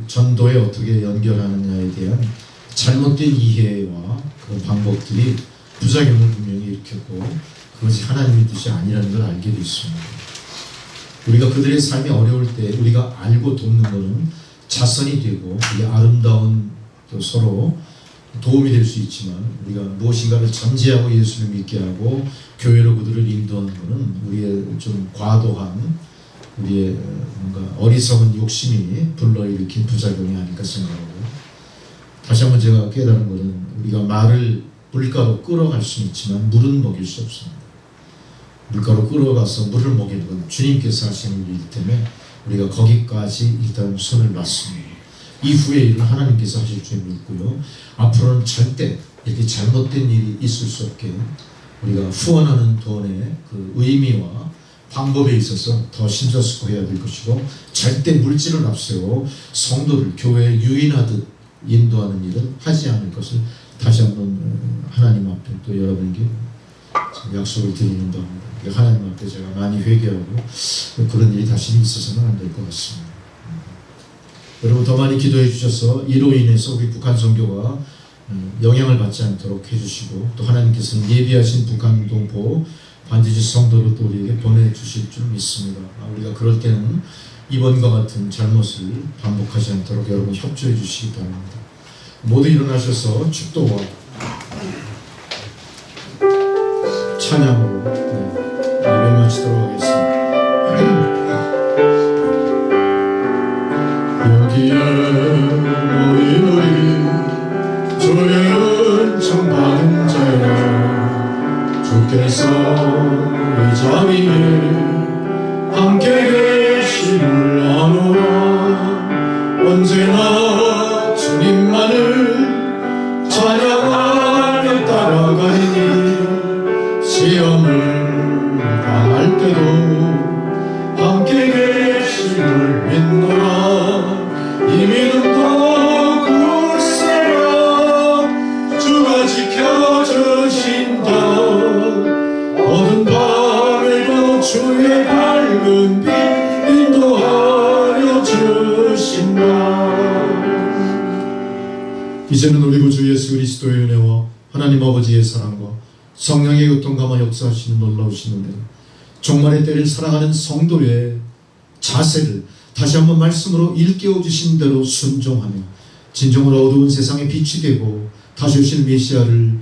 B: 전도에 어떻게 연결하느냐에 대한 잘못된 이해와 그런 방법들이 부작용을 분명히 일으켰고 그것이 하나님의 뜻이 아니라는 걸 알게 됐습니다. 우리가 그들의 삶이 어려울 때 우리가 알고 돕는 것은 자선이 되고 그게 아름다운 또 서로 도움이 될 수 있지만 우리가 무엇인가를 전제하고 예수를 믿게 하고 교회로 그들을 인도하는 것은 우리의 좀 과도한 우리의 뭔가 어리석은 욕심이 불러일으킨 부작용이 아닐까 생각하고, 다시 한번 제가 깨달은 것은 우리가 말을 물가로 끌어갈 수는 있지만 물은 먹일 수 없습니다. 물가로 끌어가서 물을 먹이는 건 주님께서 하시는 일이기 때문에 우리가 거기까지 일단 손을 놨습니다. 이후의 일은 하나님께서 하실 줄 믿고요. 앞으로는 절대 이렇게 잘못된 일이 있을 수 없게 우리가 후원하는 돈의 그 의미와 방법에 있어서 더 심사숙고해야 될 것이고, 절대 물질을 앞세워 성도를 교회에 유인하듯 인도하는 일은 하지 않을 것을 다시 한번 하나님 앞에 또 여러분께 약속을 드리는 바입니다. 하나님 앞에 제가 많이 회개하고 그런 일이 다시 있어서는 안 될 것 같습니다. 여러분 더 많이 기도해 주셔서 이로 인해서 우리 북한 선교가 영향을 받지 않도록 해주시고, 또 하나님께서는 예비하신 북한 동포 반드시 성도로 또 우리에게 보내주실 줄 믿습니다. 우리가 그럴 때는 이번과 같은 잘못을 반복하지 않도록 여러분 협조해 주시기 바랍니다. 모두 일어나셔서 축도와 찬양으로 예배 마치도록 하겠습니다. 여기에 모이노니 주의 은총 받은 자여, 주께서 이 자리에 함께 계심을 아노라. 언제나 주님만을 찬양하며 따라가니 시험을 당할 때도 함께 계심을 믿노라. 이 믿음도 굳세라. 주가 지켜주신다. 어두운 밤에도 주의 밝은 빛 인도하여 주신다. 이제는 우리 구주 예수 그리스도의 은혜와 하나님 아버지의 사랑과 성령의 교통감화 역사하시는 놀라우신 은혜, 종말의 때를 살아가는 성도의 자세를 다시 한번 말씀으로 일깨워 주신 대로 순종하며 진정으로 어두운 세상에 빛이 되고 다시 오실 메시아를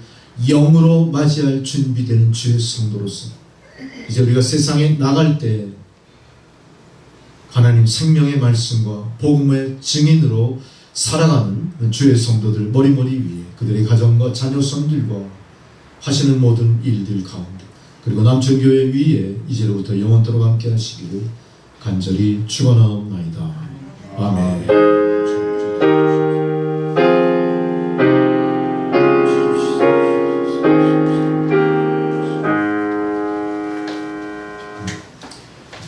B: 영으로 맞이할 준비되는 주의 성도로서 이제 우리가 세상에 나갈 때 하나님 생명의 말씀과 복음의 증인으로 살아가는 주의 성도들 머리머리 위에 그들의 가정과 자녀손들과 하시는 모든 일들 가운데, 그리고 남천교회 위에 이제로부터 영원토록 함께 하시기를 간절히 축원하옵나이다. 아멘.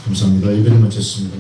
B: 감사합니다. 예배를 마쳤습니다.